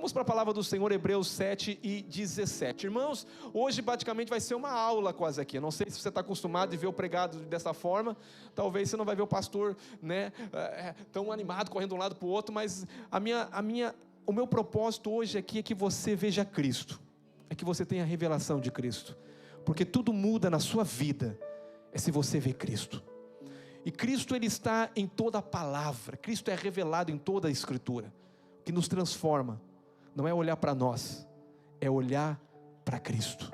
Vamos para a palavra do Senhor, Hebreus 7:17. Irmãos, hoje praticamente vai ser uma aula quase aqui. Eu não sei se você está acostumado a ver o pregado dessa forma. Talvez você não vai ver o pastor, né, tão animado, correndo de um lado para o outro. Mas o meu propósito hoje aqui é que você veja Cristo. É que você tenha a revelação de Cristo. Porque tudo muda na sua vida se você vê Cristo. E Cristo, Ele está em toda a palavra. Cristo é revelado em toda a Escritura. O que nos transforma não é olhar para nós, é olhar para Cristo.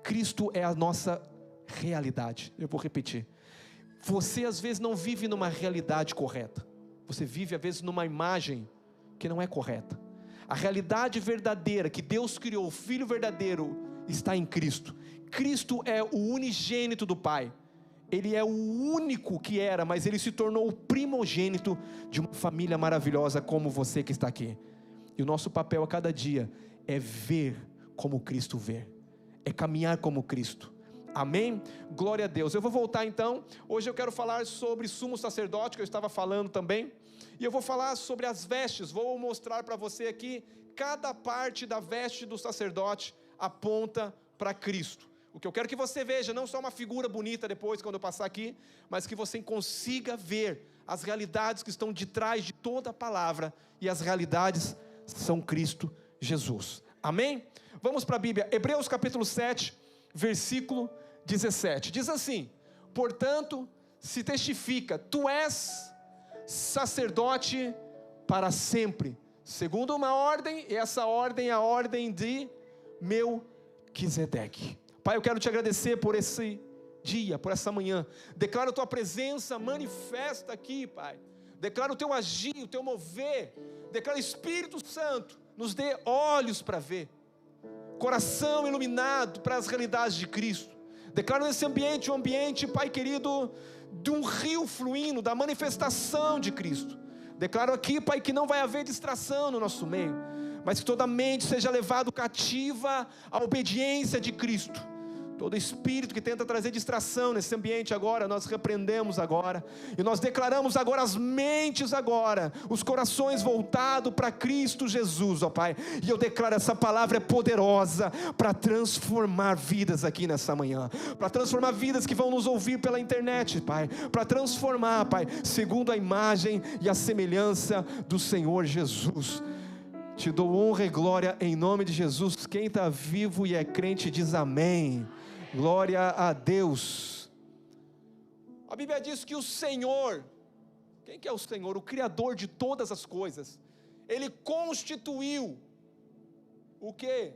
Cristo é a nossa realidade. Eu vou repetir. Você às vezes não vive numa realidade correta. Você vive às vezes numa imagem que não é correta. A realidade verdadeira que Deus criou, o Filho verdadeiro, está em Cristo. Cristo é o unigênito do Pai. Ele é o único que era, mas Ele se tornou o primogênito de uma família maravilhosa como você que está aqui. E o nosso papel a cada dia é ver como Cristo vê, é caminhar como Cristo. Amém? Glória a Deus. Eu vou voltar então. Hoje eu quero falar sobre sumo sacerdote, que eu estava falando também. E eu vou falar sobre as vestes. Vou mostrar para você aqui, cada parte da veste do sacerdote aponta para Cristo. O que eu quero que você veja, não só uma figura bonita depois, quando eu passar aqui, mas que você consiga ver as realidades que estão de trás de toda a palavra. E as realidades são Cristo Jesus. Amém? Vamos para a Bíblia. Hebreus capítulo 7, versículo 17. Diz assim: portanto, se testifica, tu és sacerdote para sempre, segundo uma ordem, e essa ordem é a ordem de Melquisedeque. Pai, eu quero te agradecer por esse dia, por essa manhã. Declaro a tua presença manifesta aqui, Pai. Declaro o teu agir, o teu mover. Declaro, Espírito Santo, nos dê olhos para ver, coração iluminado para as realidades de Cristo. Declaro nesse ambiente, um ambiente, Pai querido, de um rio fluindo, da manifestação de Cristo. Declaro aqui, Pai, que não vai haver distração no nosso meio, mas que toda mente seja levada cativa à obediência de Cristo. Todo espírito que tenta trazer distração nesse ambiente agora, nós repreendemos agora, e nós declaramos agora as mentes agora, os corações voltados para Cristo Jesus, ó Pai. E eu declaro, essa palavra é poderosa para transformar vidas aqui nessa manhã, para transformar vidas que vão nos ouvir pela internet, Pai, para transformar, Pai, segundo a imagem e a semelhança do Senhor Jesus. Te dou honra e glória em nome de Jesus. Quem está vivo e é crente diz amém. Glória a Deus. A Bíblia diz que o Senhor, quem que é o Senhor? O Criador de todas as coisas. Ele constituiu o quê?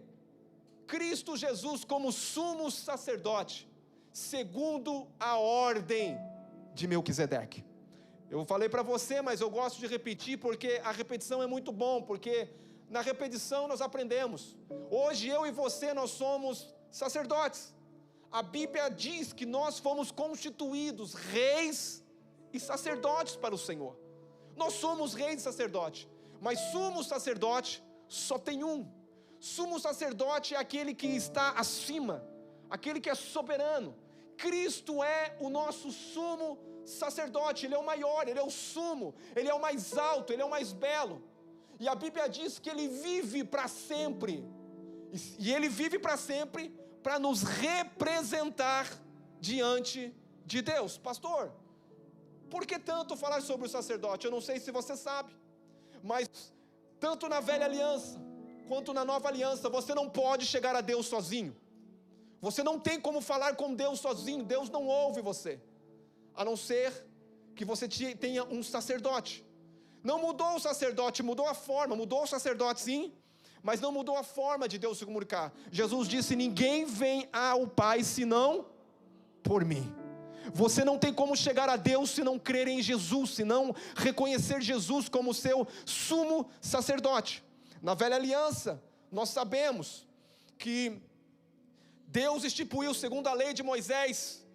Cristo Jesus como sumo sacerdote, segundo a ordem de Melquisedeque. Eu falei para você, mas eu gosto de repetir, porque a repetição é muito bom, porque na repetição nós aprendemos. Hoje eu e você, nós somos sacerdotes. A Bíblia diz que nós fomos constituídos reis e sacerdotes para o Senhor. Nós somos reis e sacerdotes, mas sumo sacerdote só tem um. Sumo sacerdote é aquele que está acima, aquele que é soberano. Cristo é o nosso sumo sacerdote. Ele é o maior, Ele é o sumo, Ele é o mais alto, Ele é o mais belo. E a Bíblia diz que Ele vive para sempre, e Ele vive para sempre para nos representar diante de Deus. Pastor, por que tanto falar sobre o sacerdote? Eu não sei se você sabe, mas tanto na velha aliança quanto na nova aliança, você não pode chegar a Deus sozinho. Você não tem como falar com Deus sozinho. Deus não ouve você, a não ser que você tenha um sacerdote. Não mudou o sacerdote, mudou a forma. Mudou o sacerdote sim, mas não mudou a forma de Deus se comunicar. Jesus disse: ninguém vem ao Pai senão por mim. Você não tem como chegar a Deus se não crer em Jesus, se não reconhecer Jesus como seu sumo sacerdote. Na velha aliança, nós sabemos que Deus instituiu, segundo a lei de Moisés,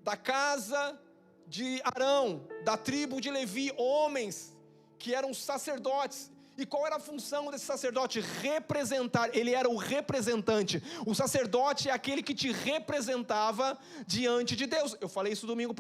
da casa de Arão, da tribo de Levi, homens que eram sacerdotes, E qual era a função desse sacerdote? Representar. Ele era o representante. O sacerdote é aquele que te representava diante de Deus. Eu falei isso domingo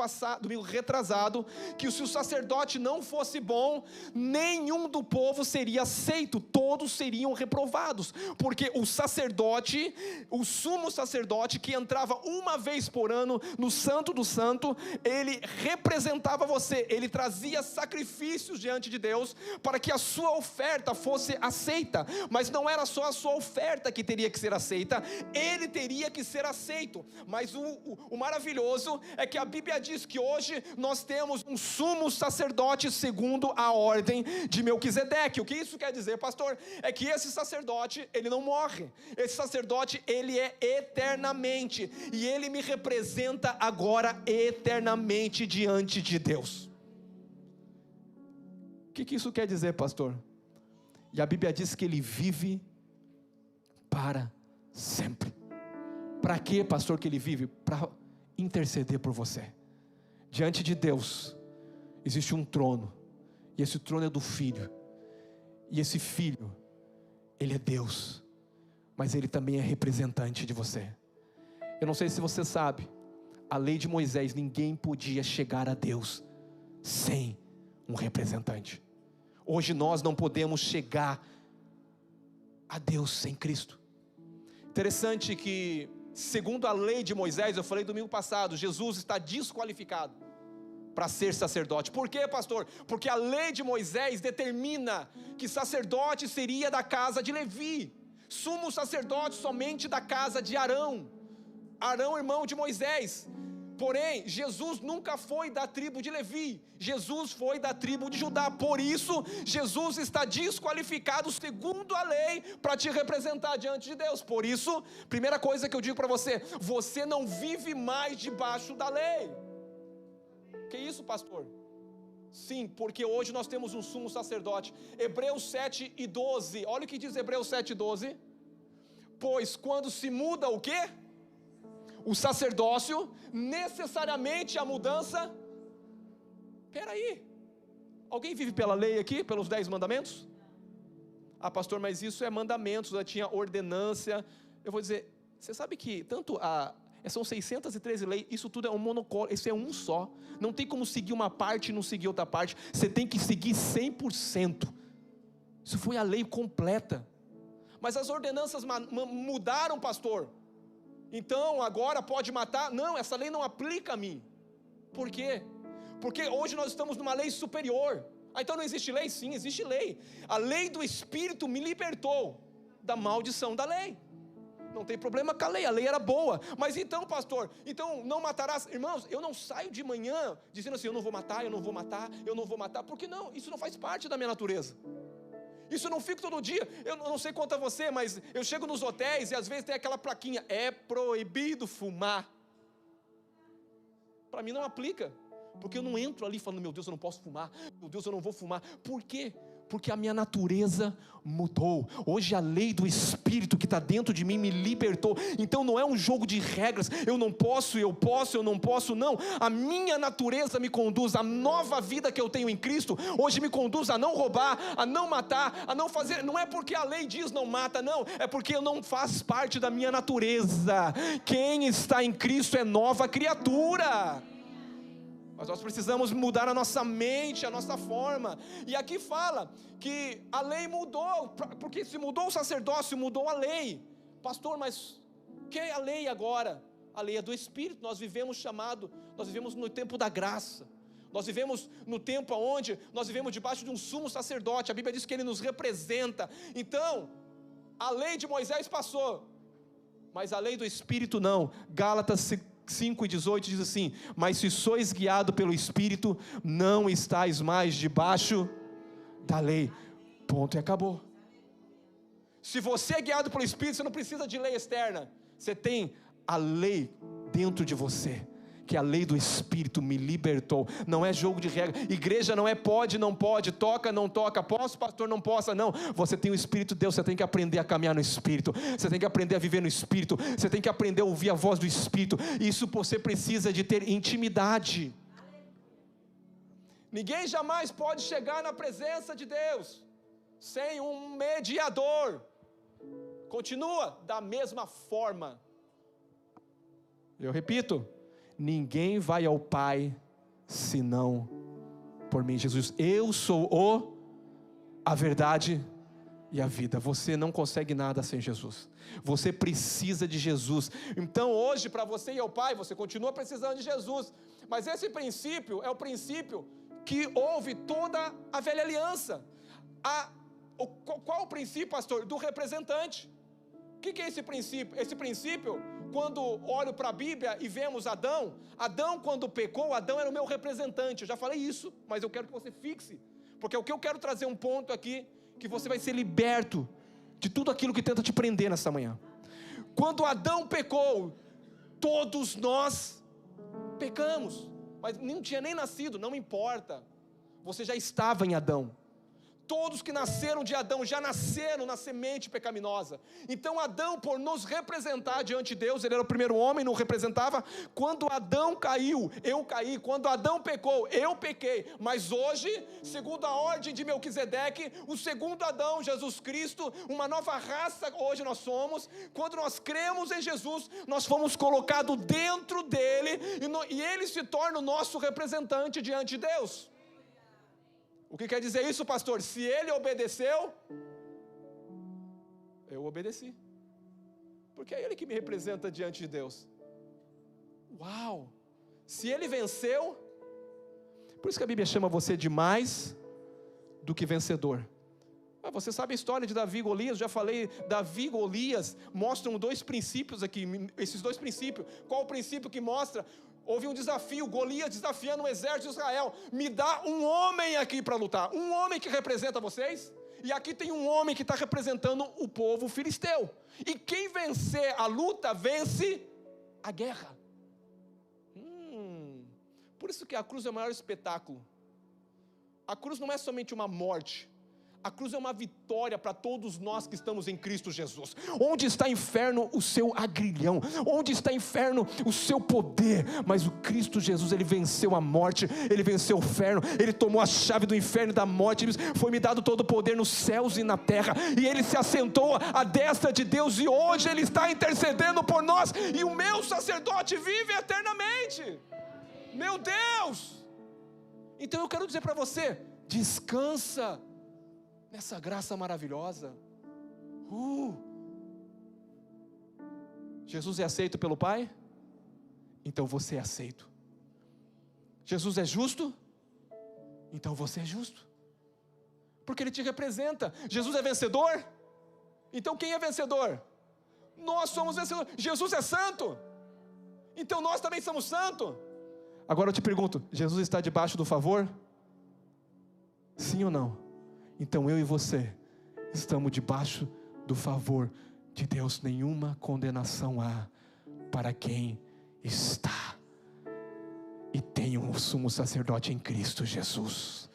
retrasado, que se o sacerdote não fosse bom, nenhum do povo seria aceito, todos seriam reprovados, porque o sacerdote, o sumo sacerdote, que entrava uma vez por ano no Santo do Santo, ele representava você, ele trazia sacrifícios diante de Deus, para que a sua oferta fosse aceita. Mas não era só a sua oferta que teria que ser aceita, ele teria que ser aceito. Mas o maravilhoso é que a Bíblia diz que hoje nós temos um sumo sacerdote segundo a ordem de Melquisedeque. O que isso quer dizer, pastor? É que esse sacerdote, ele não morre. Esse sacerdote, ele é eternamente, e ele me representa agora eternamente diante de Deus. O que isso quer dizer, pastor? E a Bíblia diz que ele vive para sempre. Para quê, pastor, que ele vive? Para interceder por você. Diante de Deus existe um trono, e esse trono é do Filho, e esse Filho, ele é Deus, mas ele também é representante de você. Eu não sei se você sabe, a lei de Moisés, ninguém podia chegar a Deus sem um representante. Hoje nós não podemos chegar a Deus sem Cristo. Interessante que, segundo a lei de Moisés, eu falei domingo passado, Jesus está desqualificado para ser sacerdote. Por quê, pastor? Porque a lei de Moisés determina que sacerdote seria da casa de Levi, sumo sacerdote somente da casa de Arão, irmão de Moisés. Porém, Jesus nunca foi da tribo de Levi, Jesus foi da tribo de Judá. Por isso, Jesus está desqualificado segundo a lei para te representar diante de Deus. Por isso, primeira coisa que eu digo para você, você não vive mais debaixo da lei. Que isso, pastor? Sim, porque hoje nós temos um sumo sacerdote. Hebreus 7:12, olha o que diz Hebreus 7:12. Pois quando se muda o quê? O sacerdócio, necessariamente a mudança. Peraí, alguém vive pela lei aqui, pelos 10 mandamentos? Ah, pastor, mas isso é mandamentos, já tinha ordenância. Eu vou dizer, você sabe que são 613 leis, isso tudo é um monocólio, isso é um só. Não tem como seguir uma parte e não seguir outra parte, você tem que seguir 100%. Isso foi a lei completa. Mas as ordenanças mudaram, pastor. Então agora pode matar? Não, essa lei não aplica a mim. Por quê? Porque hoje nós estamos numa lei superior. Então não existe lei? Sim, existe lei. A lei do Espírito me libertou da maldição da lei. Não tem problema com a lei era boa. Mas então, pastor, então não matarás. Irmãos, eu não saio de manhã dizendo assim, eu não vou matar, eu não vou matar, eu não vou matar. Porque não, isso não faz parte da minha natureza. Isso eu não fico todo dia. Eu não sei quanto a você, mas eu chego nos hotéis e às vezes tem aquela plaquinha, é proibido fumar. Para mim não aplica, porque eu não entro ali falando, meu Deus, eu não posso fumar, meu Deus, eu não vou fumar. Por quê? Porque a minha natureza mudou. Hoje a lei do Espírito que está dentro de mim me libertou. Então não é um jogo de regras, eu não posso, eu posso, eu não posso, não. A minha natureza me conduz, a nova vida que eu tenho em Cristo, hoje me conduz a não roubar, a não matar, a não fazer. Não é porque a lei diz não mata, não, é porque eu não faz parte da minha natureza. Quem está em Cristo é nova criatura. Mas nós precisamos mudar a nossa mente, a nossa forma. E aqui fala que a lei mudou, porque se mudou o sacerdócio, mudou a lei. Pastor, mas o que é a lei agora? A lei é do Espírito. Nós vivemos no tempo da graça. Nós vivemos no tempo onde nós vivemos debaixo de um sumo sacerdote. A Bíblia diz que ele nos representa. Então, a lei de Moisés passou, mas a lei do Espírito não. Gálatas 5:18 diz assim, mas se sois guiado pelo Espírito, não estáis mais debaixo da lei. Ponto e acabou. Se você é guiado pelo Espírito, você não precisa de lei externa, você tem a lei dentro de você, que a lei do Espírito me libertou. Não é jogo de regra. Igreja não é pode, não pode, toca, não toca, posso, pastor, não possa, não. Você tem o Espírito de Deus, você tem que aprender a caminhar no Espírito, você tem que aprender a viver no Espírito, você tem que aprender a ouvir a voz do Espírito. Isso você precisa de ter intimidade. Ninguém jamais pode chegar na presença de Deus sem um mediador. Continua da mesma forma. Eu repito, ninguém vai ao Pai senão por mim. Jesus, eu sou a verdade e a vida. Você não consegue nada sem Jesus. Você precisa de Jesus. Então hoje, para você ir ao Pai, você continua precisando de Jesus. Mas esse princípio é o princípio que houve toda a velha aliança. Qual o princípio, pastor? Do representante. O que é esse princípio? Esse princípio, quando olho para a Bíblia e vemos Adão, quando pecou, Adão era o meu representante. Eu já falei isso, mas eu quero que você fixe, porque o que eu quero trazer um ponto aqui, que você vai ser liberto de tudo aquilo que tenta te prender nessa manhã. Quando Adão pecou, todos nós pecamos, mas não tinha nem nascido, não importa, você já estava em Adão. Todos que nasceram de Adão já nasceram na semente pecaminosa. Então Adão, por nos representar diante de Deus, ele era o primeiro homem, nos representava. Quando Adão caiu, eu caí. Quando Adão pecou, eu pequei. Mas hoje, segundo a ordem de Melquisedeque, o segundo Adão, Jesus Cristo, uma nova raça hoje nós somos. Quando nós cremos em Jesus, nós fomos colocados dentro dele, e ele se torna o nosso representante diante de Deus. O que quer dizer isso, pastor? Se ele obedeceu, eu obedeci, porque é ele que me representa diante de Deus. Uau! Se ele venceu, por isso que a Bíblia chama você de mais do que vencedor. Você sabe a história de Davi e Golias? Já falei, Davi e Golias mostram dois princípios aqui, esses dois princípios. Qual o princípio que mostra? Houve um desafio, Golias desafiando o exército de Israel, me dá um homem aqui para lutar, um homem que representa vocês, e aqui tem um homem que está representando o povo filisteu, e quem vencer a luta, vence a guerra. Por isso que a cruz é o maior espetáculo. A cruz não é somente uma morte, a cruz é uma vitória para todos nós que estamos em Cristo Jesus. Onde está inferno o seu agrilhão? Onde está inferno o seu poder? Mas o Cristo Jesus, ele venceu a morte, ele venceu o inferno, ele tomou a chave do inferno e da morte. Foi-me dado todo o poder nos céus e na terra, e ele se assentou à destra de Deus, e hoje ele está intercedendo por nós, e o meu sacerdote vive eternamente. Meu Deus! Então eu quero dizer para você, descansa nessa graça maravilhosa. Jesus é aceito pelo Pai? Então você é aceito. Jesus é justo? Então você é justo, porque Ele te representa. Jesus é vencedor? Então quem é vencedor? Nós somos vencedores. Jesus é santo? Então nós também somos santos. Agora eu te pergunto, Jesus está debaixo do favor? Sim ou não? Então eu e você estamos debaixo do favor de Deus. Nenhuma condenação há para quem está e tem um sumo sacerdote em Cristo Jesus.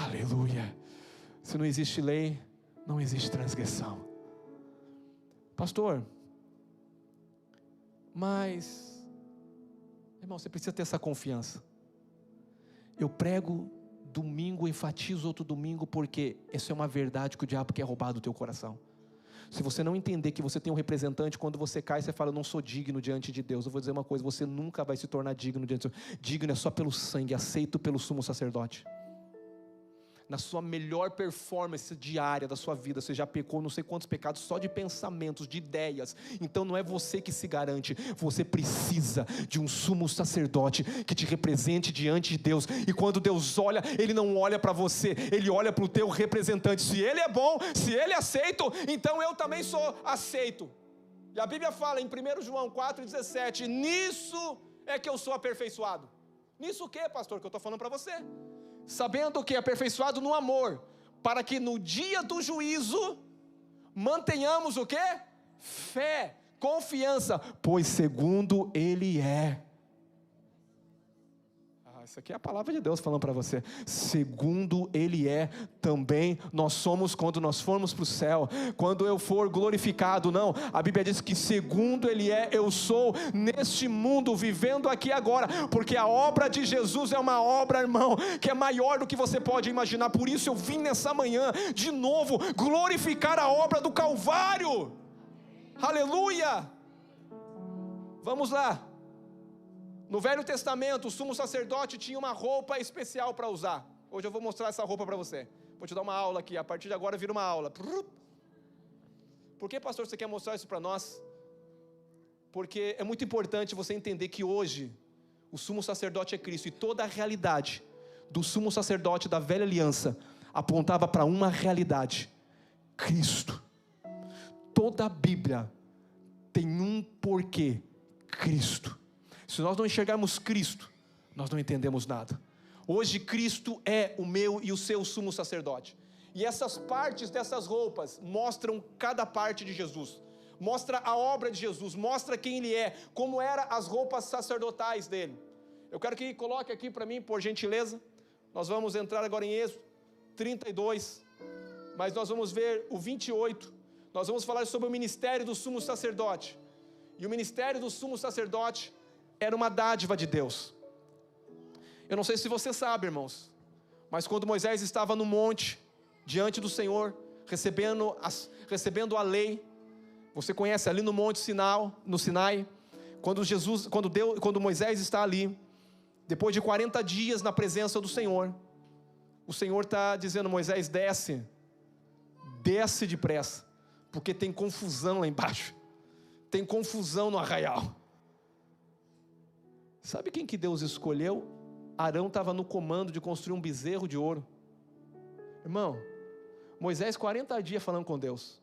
Aleluia. Se não existe lei, não existe transgressão. Pastor, mas irmão, você precisa ter essa confiança. Eu prego domingo, enfatizo outro domingo, porque essa é uma verdade que o diabo quer roubar do teu coração. Se você não entender que você tem um representante, quando você cai, você fala, eu não sou digno diante de Deus. Eu vou dizer uma coisa, você nunca vai se tornar digno diante de Deus. Digno é só pelo sangue, aceito pelo sumo sacerdote. Na sua melhor performance diária da sua vida, você já pecou não sei quantos pecados só de pensamentos, de ideias. Então não é você que se garante, você precisa de um sumo sacerdote que te represente diante de Deus. E quando Deus olha, Ele não olha para você, Ele olha para o teu representante. Se ele é bom, se ele é aceito, então eu também sou aceito. E a Bíblia fala em 1 João 4,17, nisso é que eu sou aperfeiçoado. Nisso o que, pastor, que eu estou falando para você? Sabendo que é aperfeiçoado no amor, para que no dia do juízo mantenhamos o quê? Fé, confiança, pois segundo Ele é. Essa aqui é a palavra de Deus falando para você. Segundo Ele é, também nós somos quando nós formos para o céu. Quando eu for glorificado, não. A Bíblia diz que segundo Ele é, eu sou neste mundo, vivendo aqui agora. Porque a obra de Jesus é uma obra, irmão, que é maior do que você pode imaginar. Por isso eu vim nessa manhã, de novo, glorificar a obra do Calvário. Aleluia! Vamos lá. No Velho Testamento, o sumo sacerdote tinha uma roupa especial para usar. Hoje eu vou mostrar essa roupa para você. Vou te dar uma aula aqui, a partir de agora vira uma aula. Por que, pastor, você quer mostrar isso para nós? Porque é muito importante você entender que hoje, o sumo sacerdote é Cristo. E toda a realidade do sumo sacerdote da velha aliança apontava para uma realidade: Cristo. Toda a Bíblia tem um porquê: Cristo. Se nós não enxergarmos Cristo, nós não entendemos nada. Hoje Cristo é o meu e o seu sumo sacerdote. E essas partes dessas roupas mostram cada parte de Jesus. Mostra a obra de Jesus, mostra quem Ele é, como eram as roupas sacerdotais dele. Eu quero que coloque aqui para mim, por gentileza. Nós vamos entrar agora em Êxodo 32, mas nós vamos ver o 28. Nós vamos falar sobre o ministério do sumo sacerdote. E o ministério do sumo sacerdote era uma dádiva de Deus. Eu não sei se você sabe, irmãos, mas quando Moisés estava no monte, diante do Senhor, recebendo a lei, você conhece ali no monte Sinai, quando Moisés está ali, depois de 40 dias na presença do Senhor, o Senhor está dizendo: Moisés, desce depressa, porque tem confusão lá embaixo, tem confusão no arraial. Sabe quem que Deus escolheu? Arão estava no comando de construir um bezerro de ouro. Irmão, Moisés 40 dias falando com Deus,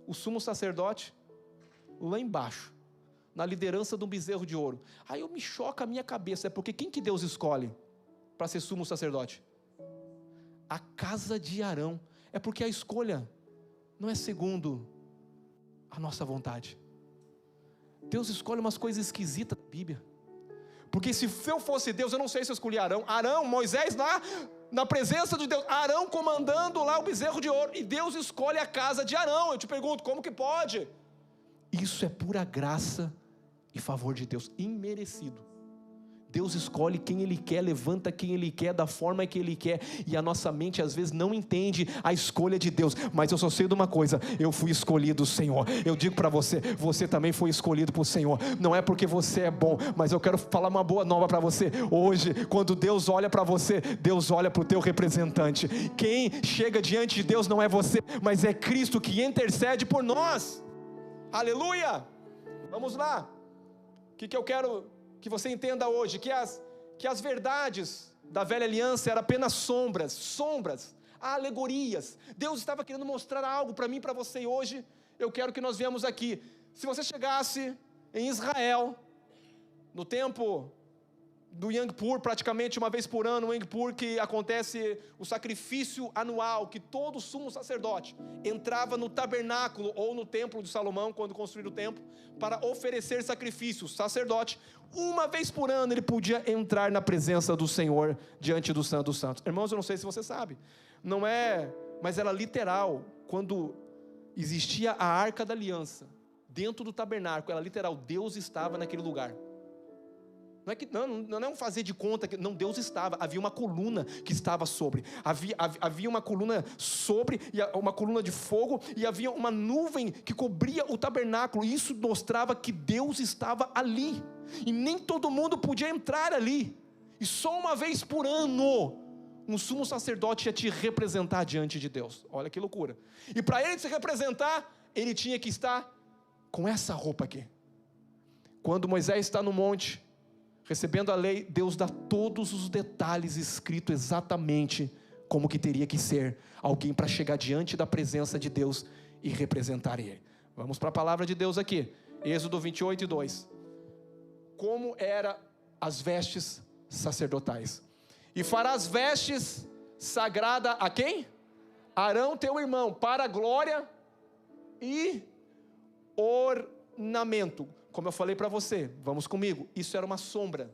o sumo sacerdote lá embaixo, na liderança de um bezerro de ouro. Aí me choca a minha cabeça, porque quem que Deus escolhe para ser sumo sacerdote? A casa de Arão. É porque a escolha não é segundo a nossa vontade. Deus escolhe umas coisas esquisitas na Bíblia. Porque se eu fosse Deus, eu não sei se eu escolhi Arão, Moisés lá na presença de Deus, Arão comandando lá o bezerro de ouro, e Deus escolhe a casa de Arão. Eu te pergunto, como que pode? Isso é pura graça e favor de Deus, imerecido. Deus escolhe quem Ele quer, levanta quem Ele quer, da forma que Ele quer, e a nossa mente às vezes não entende a escolha de Deus, mas eu só sei de uma coisa: eu fui escolhido, Senhor. Eu digo para você, você também foi escolhido por Senhor. Não é porque você é bom, mas eu quero falar uma boa nova para você. Hoje, quando Deus olha para você, Deus olha para o teu representante. Quem chega diante de Deus não é você, mas é Cristo que intercede por nós. Aleluia! Vamos lá. O que eu quero que você entenda hoje? Que as verdades da velha aliança eram apenas sombras, alegorias. Deus estava querendo mostrar algo para mim e para você, e hoje eu quero que nós viemos aqui. Se você chegasse em Israel, no tempo do Yom Kippur, praticamente uma vez por ano, o Yom Kippur, que acontece o sacrifício anual, que todo sumo sacerdote entrava no tabernáculo ou no templo de Salomão, quando construíram o templo, para oferecer sacrifícios. O sacerdote, uma vez por ano, ele podia entrar na presença do Senhor, diante do Santo dos Santos. Irmãos, eu não sei se você sabe, não é, mas era literal. Quando existia a Arca da Aliança dentro do tabernáculo, era literal, Deus estava naquele lugar. Não é um fazer de conta que não, Deus estava. Havia uma coluna que estava sobre, havia uma coluna sobre, e uma coluna de fogo, e havia uma nuvem que cobria o tabernáculo. E isso mostrava que Deus estava ali, e nem todo mundo podia entrar ali. E só uma vez por ano um sumo sacerdote ia te representar diante de Deus. Olha que loucura. E para ele se representar, ele tinha que estar com essa roupa aqui. Quando Moisés está no monte recebendo a lei, Deus dá todos os detalhes escritos exatamente como que teria que ser alguém para chegar diante da presença de Deus e representar Ele. Vamos para a palavra de Deus aqui, Êxodo 28:2. Como eram as vestes sacerdotais? E farás vestes sagradas a quem? Arão teu irmão, para a glória e ornamento. Como eu falei para você, vamos comigo, isso era uma sombra,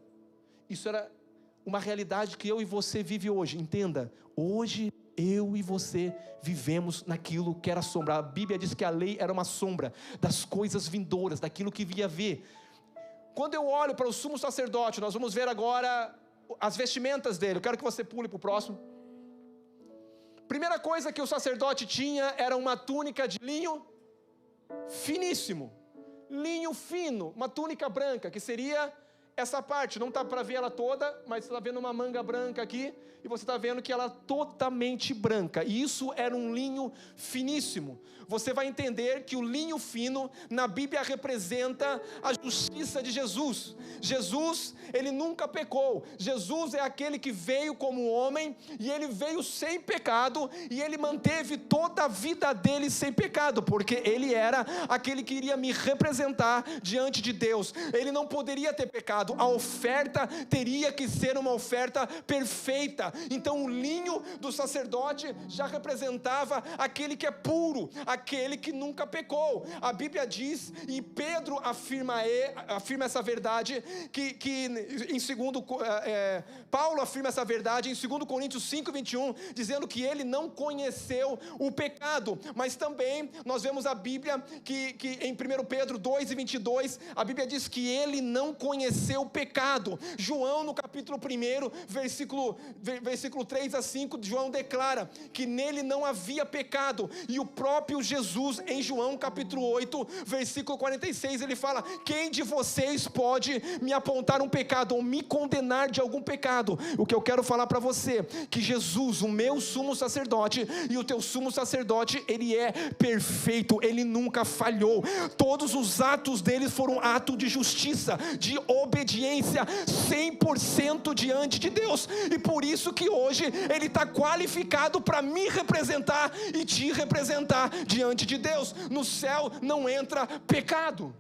isso era uma realidade que eu e você vive hoje. Entenda, hoje eu e você vivemos naquilo que era sombra. A Bíblia diz que a lei era uma sombra das coisas vindouras, daquilo que via ver. Quando eu olho para o sumo sacerdote, nós vamos ver agora as vestimentas dele. Eu quero que você pule para o próximo. Primeira coisa que o sacerdote tinha era uma túnica de linho finíssimo, linho fino, uma túnica branca, que seria essa parte. Não está para ver ela toda, mas você está vendo uma manga branca aqui, e você está vendo que ela é totalmente branca, e isso era um linho finíssimo. Você vai entender que o linho fino na Bíblia representa a justiça de Jesus. Jesus, ele nunca pecou. Jesus é aquele que veio como homem, e ele veio sem pecado, e ele manteve toda a vida dele sem pecado, porque ele era aquele que iria me representar diante de Deus. Ele não poderia ter pecado, a oferta teria que ser uma oferta perfeita. Então o linho do sacerdote já representava aquele que é puro, aquele que nunca pecou. A Bíblia diz, e Pedro afirma essa verdade, que em segundo, Paulo afirma essa verdade em 2 Coríntios 5:21, dizendo que ele não conheceu o pecado. Mas também nós vemos a Bíblia que em 1 Pedro 2:22, a Bíblia diz que ele não conheceu o pecado. João, no capítulo 1, versículo 3-5, João declara que nele não havia pecado, e o próprio Jesus, em João capítulo 8, versículo 46, ele fala: quem de vocês pode me apontar um pecado, ou me condenar de algum pecado? O que eu quero falar para você, que Jesus, o meu sumo sacerdote, e o teu sumo sacerdote, ele é perfeito, ele nunca falhou. Todos os atos dele foram atos de justiça, de obediência, 100% diante de Deus, e por isso que hoje ele está qualificado para me representar e te representar diante de Deus. No céu não entra pecado,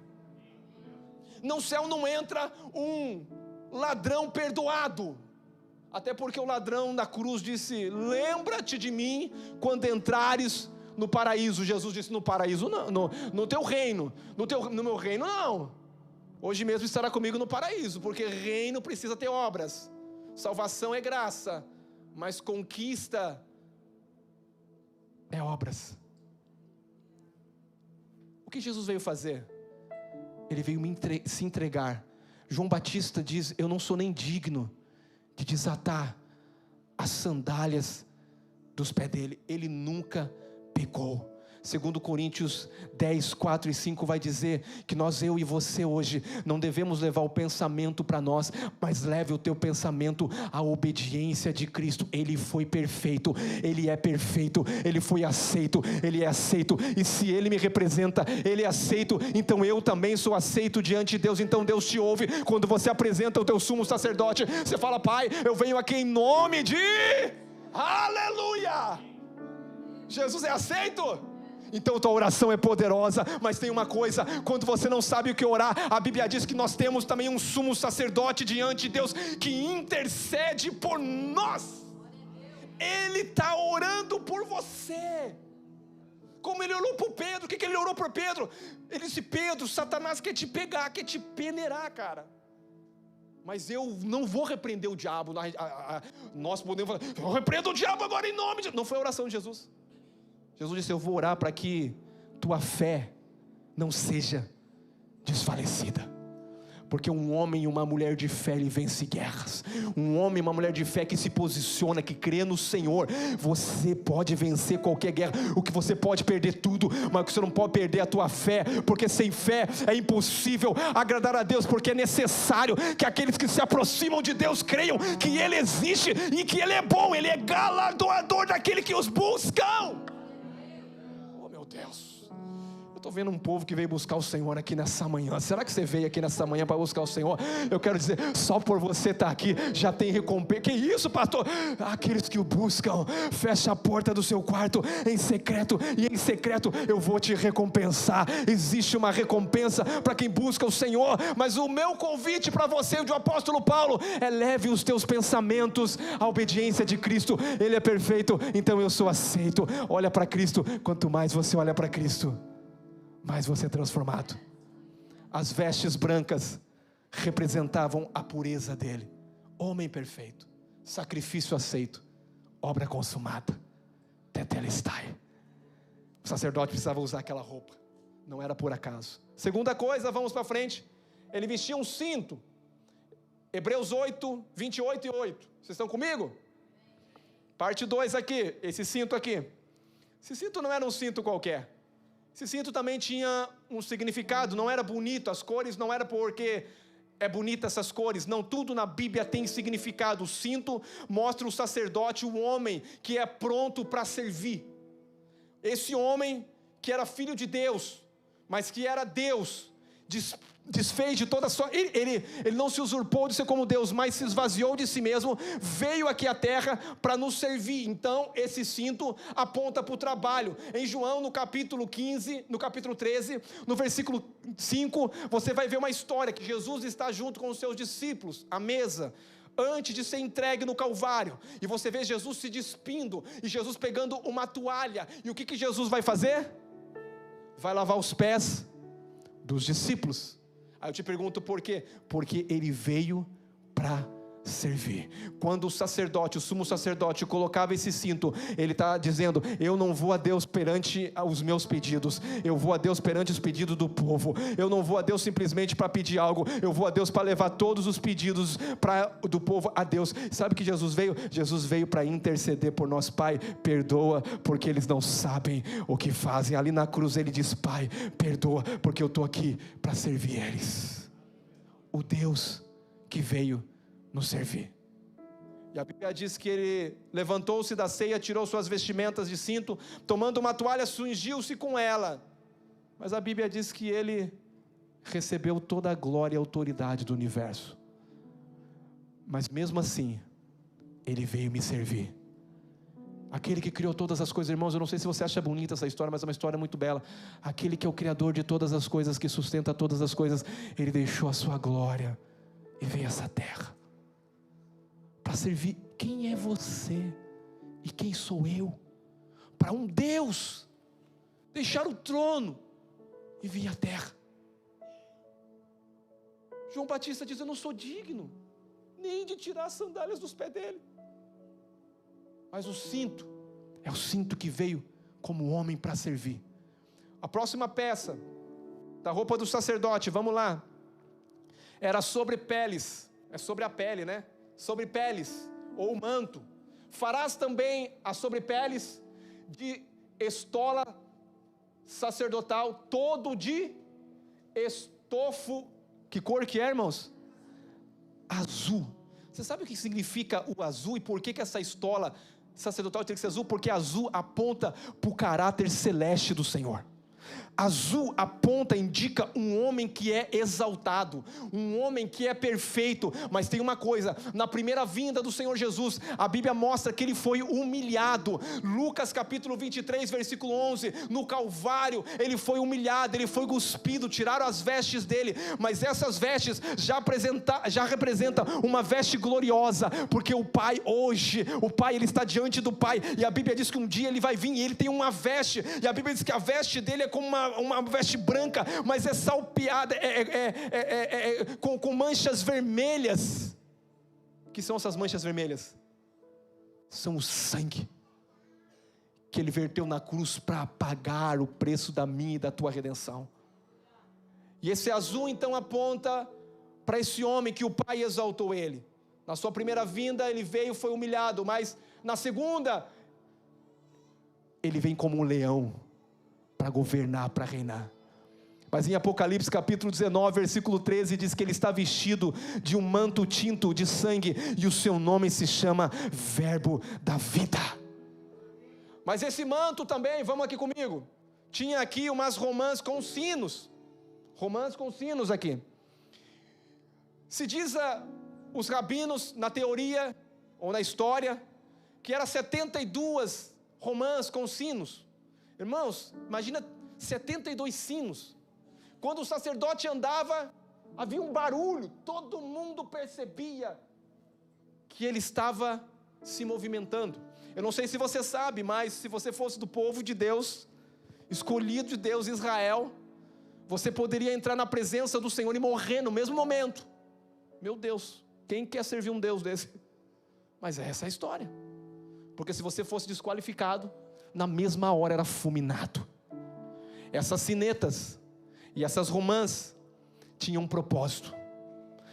no céu não entra um ladrão perdoado, até porque o ladrão na cruz disse: lembra-te de mim quando entrares no paraíso. Jesus disse: no paraíso não, no teu reino, no meu reino não. Hoje mesmo estará comigo no paraíso, porque reino precisa ter obras. Salvação é graça, mas conquista é obras. O que Jesus veio fazer? Ele veio se entregar. João Batista diz: eu não sou nem digno de desatar as sandálias dos pés dele. Ele nunca pecou. 2 Coríntios 10, 4 e 5 vai dizer que eu e você hoje não devemos levar o pensamento para nós, mas leve o teu pensamento à obediência de Cristo. Ele foi perfeito, ele é perfeito, ele foi aceito, ele é aceito, e se ele me representa, ele é aceito, então eu também sou aceito diante de Deus. Então Deus te ouve quando você apresenta o teu sumo sacerdote. Você fala: Pai, eu venho aqui em nome de... Aleluia! Jesus é aceito? Então tua oração é poderosa. Mas tem uma coisa: quando você não sabe o que orar, a Bíblia diz que nós temos também um sumo sacerdote diante de Deus, que intercede por nós. Ele está orando por você, como ele orou por Pedro. O que ele orou por Pedro? Ele disse: Pedro, Satanás quer te pegar, quer te peneirar, cara, mas eu não vou repreender o diabo. Nós podemos falar: eu repreendo o diabo agora em nome de... Não foi a oração de Jesus. Jesus disse: eu vou orar para que tua fé não seja desfalecida. Porque um homem e uma mulher de fé, ele vence guerras. Um homem e uma mulher de fé que se posiciona, que crê no Senhor, você pode vencer qualquer guerra. O que você pode perder tudo, mas o que você não pode perder é a tua fé. Porque sem fé é impossível agradar a Deus. Porque é necessário que aqueles que se aproximam de Deus creiam que Ele existe e que Ele é bom. Ele é galardoador daquele que os buscam. Deus, eu estou vendo um povo que veio buscar o Senhor aqui nessa manhã. Será que você veio aqui nessa manhã para buscar o Senhor? Eu quero dizer, só por você estar aqui já tem recompensa. Que isso, pastor? Aqueles que o buscam, fecha a porta do seu quarto em secreto, e em secreto eu vou te recompensar. Existe uma recompensa para quem busca o Senhor. Mas o meu convite para você, do apóstolo Paulo, é: leve os teus pensamentos à obediência de Cristo. Ele é perfeito, então eu sou aceito. Olha para Cristo. Quanto mais você olha para Cristo, mais você é transformado. As vestes brancas representavam a pureza dele. homem perfeito, sacrifício aceito, obra consumada, tetelestai. O sacerdote precisava usar aquela roupa, não era por acaso. Segunda coisa, vamos para frente, ele vestia um cinto. Hebreus 8, 28 e 8, vocês estão comigo? Parte 2 aqui, esse cinto aqui. Esse cinto não era um cinto qualquer. Esse cinto também tinha um significado, não era bonito, as cores não era porque é bonita essas cores, não, tudo na Bíblia tem significado. O cinto mostra o sacerdote, o homem que é pronto para servir. Esse homem que era filho de Deus, mas que era Deus, desfez de toda a sua... Ele não se usurpou de ser como Deus, mas se esvaziou de si mesmo, veio aqui à terra para nos servir. Então esse cinto aponta para o trabalho. Em João, no capítulo 15, no capítulo 13, no versículo 5, você vai ver uma história que Jesus está junto com os seus discípulos à mesa, antes de ser entregue no Calvário, e você vê Jesus se despindo, e Jesus pegando uma toalha, e o que Jesus vai fazer? Vai lavar os pés dos discípulos. Aí eu te pergunto por quê? Porque ele veio para servir. Quando o sacerdote, o sumo sacerdote colocava esse cinto, ele está dizendo: eu não vou a Deus perante os meus pedidos, eu vou a Deus perante os pedidos do povo. Eu não vou a Deus simplesmente para pedir algo, eu vou a Deus para levar todos os pedidos do povo a Deus. Sabe que Jesus veio? Jesus veio para interceder por nós. Pai, perdoa porque eles não sabem o que fazem. Ali na cruz ele diz: Pai, perdoa porque eu estou aqui para servir eles. O Deus que veio nos servir. E a Bíblia diz que ele levantou-se da ceia, tirou suas vestimentas de cinto, tomando uma toalha, cingiu-se com ela. Mas a Bíblia diz que ele recebeu toda a glória e autoridade do universo. Mas mesmo assim, ele veio me servir. Aquele que criou todas as coisas, irmãos, eu não sei se você acha bonita essa história, mas é uma história muito bela. Aquele que é o criador de todas as coisas, que sustenta todas as coisas, ele deixou a sua glória e veio a essa terra para servir. Quem é você e quem sou eu para um Deus deixar o trono e vir à terra? João Batista diz: eu não sou digno nem de tirar as sandálias dos pés dele. Mas o cinto é o cinto que veio como homem para servir. A próxima peça da roupa do sacerdote, vamos lá, era sobre peles. É sobre a pele, né? Sobre peles, ou manto. Farás também as sobrepeles de estola sacerdotal, todo de estofo. Que cor que é, irmãos? Azul. Você sabe o que significa o azul e por que essa estola sacerdotal tem que ser azul? Porque azul aponta para o caráter celeste do Senhor. Azul aponta, indica um homem que é exaltado, um homem que é perfeito. Mas tem uma coisa: na primeira vinda do Senhor Jesus, a Bíblia mostra que ele foi humilhado. Lucas capítulo 23 versículo 11, no Calvário ele foi humilhado, ele foi cuspido, tiraram as vestes dele, mas essas vestes já representam uma veste gloriosa, porque o Pai hoje, o Pai ele está diante do Pai, e a Bíblia diz que um dia ele vai vir e ele tem uma veste, e a Bíblia diz que a veste dele é como uma veste branca, mas é salpeada, com manchas vermelhas. O que são essas manchas vermelhas? São o sangue que ele verteu na cruz para pagar o preço da minha e da tua redenção. E esse azul então aponta para esse homem que o Pai exaltou ele. Na sua primeira vinda ele veio, foi humilhado, mas na segunda ele vem como um leão para governar, para reinar. Mas em Apocalipse capítulo 19 versículo 13 diz que ele está vestido de um manto tinto de sangue, e o seu nome se chama Verbo da Vida. Mas esse manto também, vamos aqui comigo, tinha aqui umas romãs com sinos, aqui. Se diz os rabinos na teoria ou na história que era 72 romãs com sinos. Irmãos, imagina 72 sinos. Quando o sacerdote andava, havia um barulho, todo mundo percebia que ele estava se movimentando. Eu não sei se você sabe, mas se você fosse do povo de Deus, escolhido de Deus, Israel, você poderia entrar na presença do Senhor e morrer no mesmo momento. Meu Deus, Quem quer servir um Deus desse? Mas essa é a história. Porque se você fosse desqualificado, na mesma hora era fulminado. Essas sinetas e essas romãs tinham um propósito.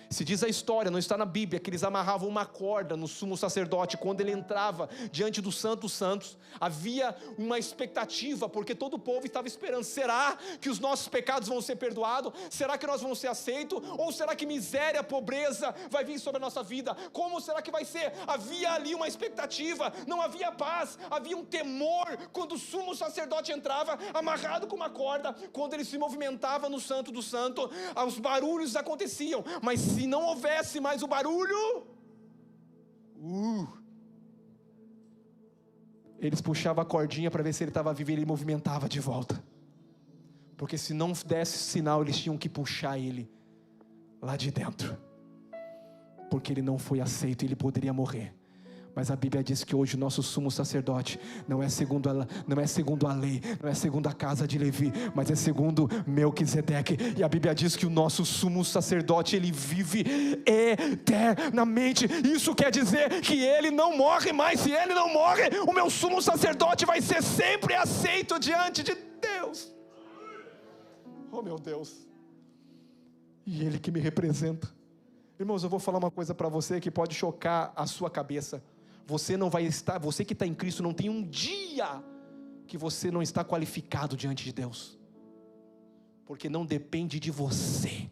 Se diz a história, não está na Bíblia, que eles amarravam uma corda no sumo sacerdote. Quando ele entrava diante do Santo dos Santos, havia uma expectativa, porque todo o povo estava esperando. Será que os nossos pecados vão ser perdoados? Será que nós vamos ser aceitos? Ou será que miséria, pobreza vai vir sobre a nossa vida? Como será que vai ser? Havia ali uma expectativa, não havia paz, havia um temor. Quando o sumo sacerdote entrava amarrado com uma corda, quando ele se movimentava no Santo do Santo, os barulhos aconteciam. Mas se não houvesse mais o barulho, eles puxavam a cordinha para ver se ele estava vivo, e ele movimentava de volta. Porque se não desse sinal, eles tinham que puxar ele lá de dentro, porque ele não foi aceito e ele poderia morrer. Mas a Bíblia diz que hoje o nosso sumo sacerdote não é segundo a lei, não é segundo a casa de Levi, mas é segundo Melquisedeque. E a Bíblia diz que o nosso sumo sacerdote, ele vive eternamente. Isso quer dizer que ele não morre mais. Se ele não morre, o meu sumo sacerdote vai ser sempre aceito diante de Deus. Oh meu Deus. E ele que me representa. Irmãos, eu vou falar uma coisa para você que pode chocar a sua cabeça. Você não vai estar, você que está em Cristo, não tem um dia que você não está qualificado diante de Deus, porque não depende de você,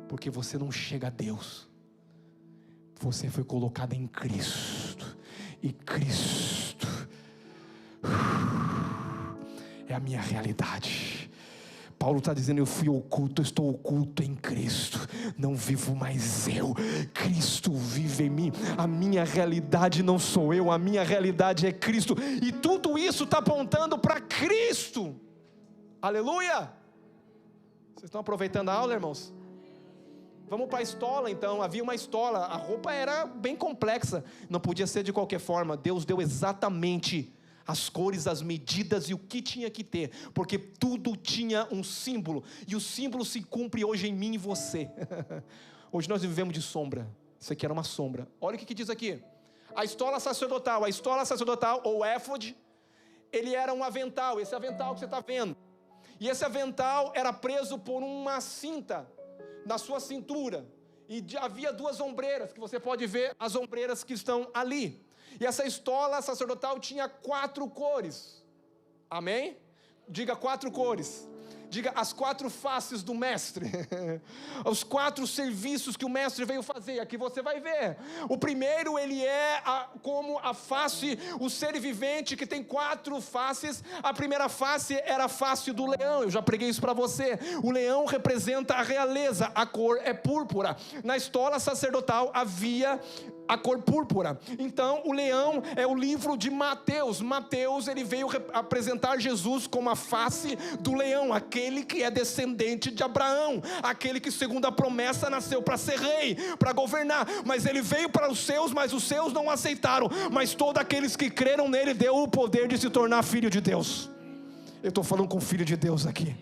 porque você não chega a Deus, você foi colocado em Cristo, e Cristo é a minha realidade. Paulo está dizendo: eu fui oculto, eu estou oculto em Cristo, não vivo mais eu, Cristo vive em mim. A minha realidade não sou eu, a minha realidade é Cristo, e tudo isso está apontando para Cristo. Aleluia! Vocês estão aproveitando a aula, irmãos? Vamos para a estola então. Havia uma estola, a roupa era bem complexa, não podia ser de qualquer forma. Deus deu exatamente as cores, as medidas e o que tinha que ter, porque tudo tinha um símbolo, e o símbolo se cumpre hoje em mim e você. Hoje nós vivemos de sombra. Isso aqui era uma sombra. Olha o que diz aqui: a estola sacerdotal ou éfode, ele era um avental, esse avental que você está vendo, e esse avental era preso por uma cinta na sua cintura, e havia duas ombreiras, que você pode ver as ombreiras que estão ali. E essa estola sacerdotal tinha 4 cores. Amém? Diga 4 cores. Diga as 4 faces do mestre. Os 4 serviços que o mestre veio fazer. Aqui você vai ver. O primeiro, ele é como a face, o ser vivente que tem 4 faces. A primeira face era a face do leão. Eu já preguei isso para você. O leão representa a realeza. A cor é púrpura. Na estola sacerdotal havia a cor púrpura. Então o leão é o livro de Mateus. Mateus, ele veio apresentar Jesus como a face do leão, aquele que é descendente de Abraão, aquele que segundo a promessa nasceu para ser rei, para governar. Mas ele veio para os seus, mas os seus não aceitaram. Mas todos aqueles que creram nele, deu o poder de se tornar filho de Deus. Eu estou falando com filho de Deus aqui.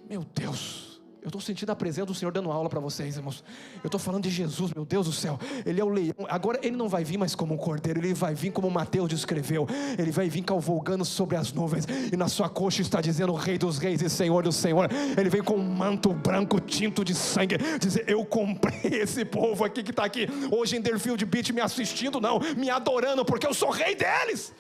Meu Deus, eu estou sentindo a presença do Senhor dando aula para vocês, irmãos. Eu estou falando de Jesus, meu Deus do céu. Ele é o leão. Agora ele não vai vir mais como um cordeiro, ele vai vir como Mateus descreveu. Ele vai vir cavalgando sobre as nuvens, e na sua coxa está dizendo Rei dos reis e Senhor do Senhor. Ele vem com um manto branco tinto de sangue, dizer: eu comprei esse povo aqui que está aqui hoje em Deerfield Beach me assistindo, não, me adorando, porque eu sou rei deles.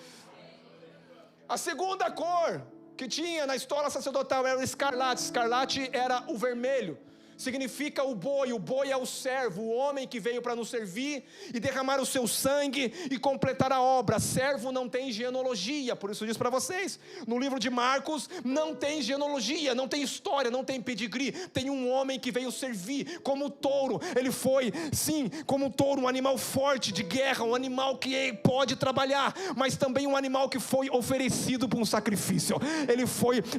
A segunda cor que tinha na estola sacerdotal era o escarlate. Escarlate era o vermelho, significa o boi é o servo, o homem que veio para nos servir e derramar o seu sangue e completar a obra. Servo não tem genealogia, por isso eu disse para vocês, no livro de Marcos não tem genealogia, não tem história, não tem pedigree. Tem um homem que veio servir como touro. Ele foi, sim, como touro, um animal forte de guerra, um animal que pode trabalhar, mas também um animal que foi oferecido por um sacrifício.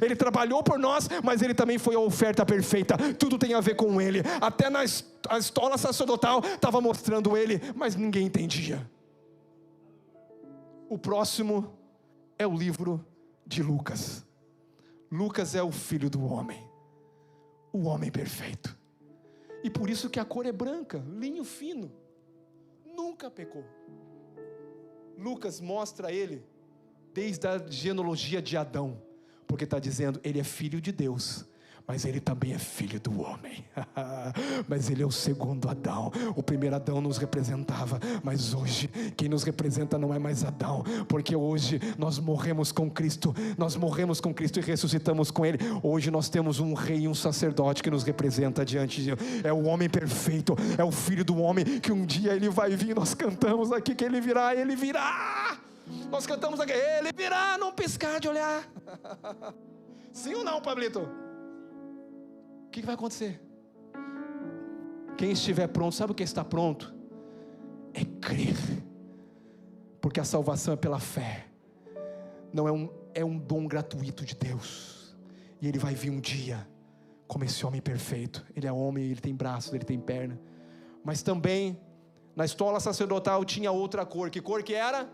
Ele trabalhou por nós, mas ele também foi a oferta perfeita. Tudo tem a ver com ele. Até na estola sacerdotal estava mostrando ele, mas ninguém entendia. O próximo é o livro de Lucas. Lucas é o filho do homem, o homem perfeito. E por isso que a cor é branca, linho fino. Nunca pecou. Lucas mostra ele desde a genealogia de Adão, porque está dizendo, ele é filho de Deus, mas ele também é filho do homem. Mas ele é o segundo Adão. O primeiro Adão nos representava, mas hoje quem nos representa não é mais Adão, porque hoje nós morremos com Cristo. Nós morremos com Cristo e ressuscitamos com Ele. Hoje nós temos um rei e um sacerdote que nos representa diante de Deus. É o homem perfeito, é o filho do homem, que um dia ele vai vir. Nós cantamos aqui que ele virá, ele virá. Nós cantamos aqui, ele virá num piscar de olhar. Sim ou não, Pablito? O que vai acontecer? Quem estiver pronto, sabe o que está pronto? É crer, porque a salvação é pela fé, não é um dom gratuito de Deus, e Ele vai vir um dia, como esse homem perfeito. Ele é homem, ele tem braços, ele tem perna, mas também, na estola sacerdotal tinha outra cor. Que cor que era?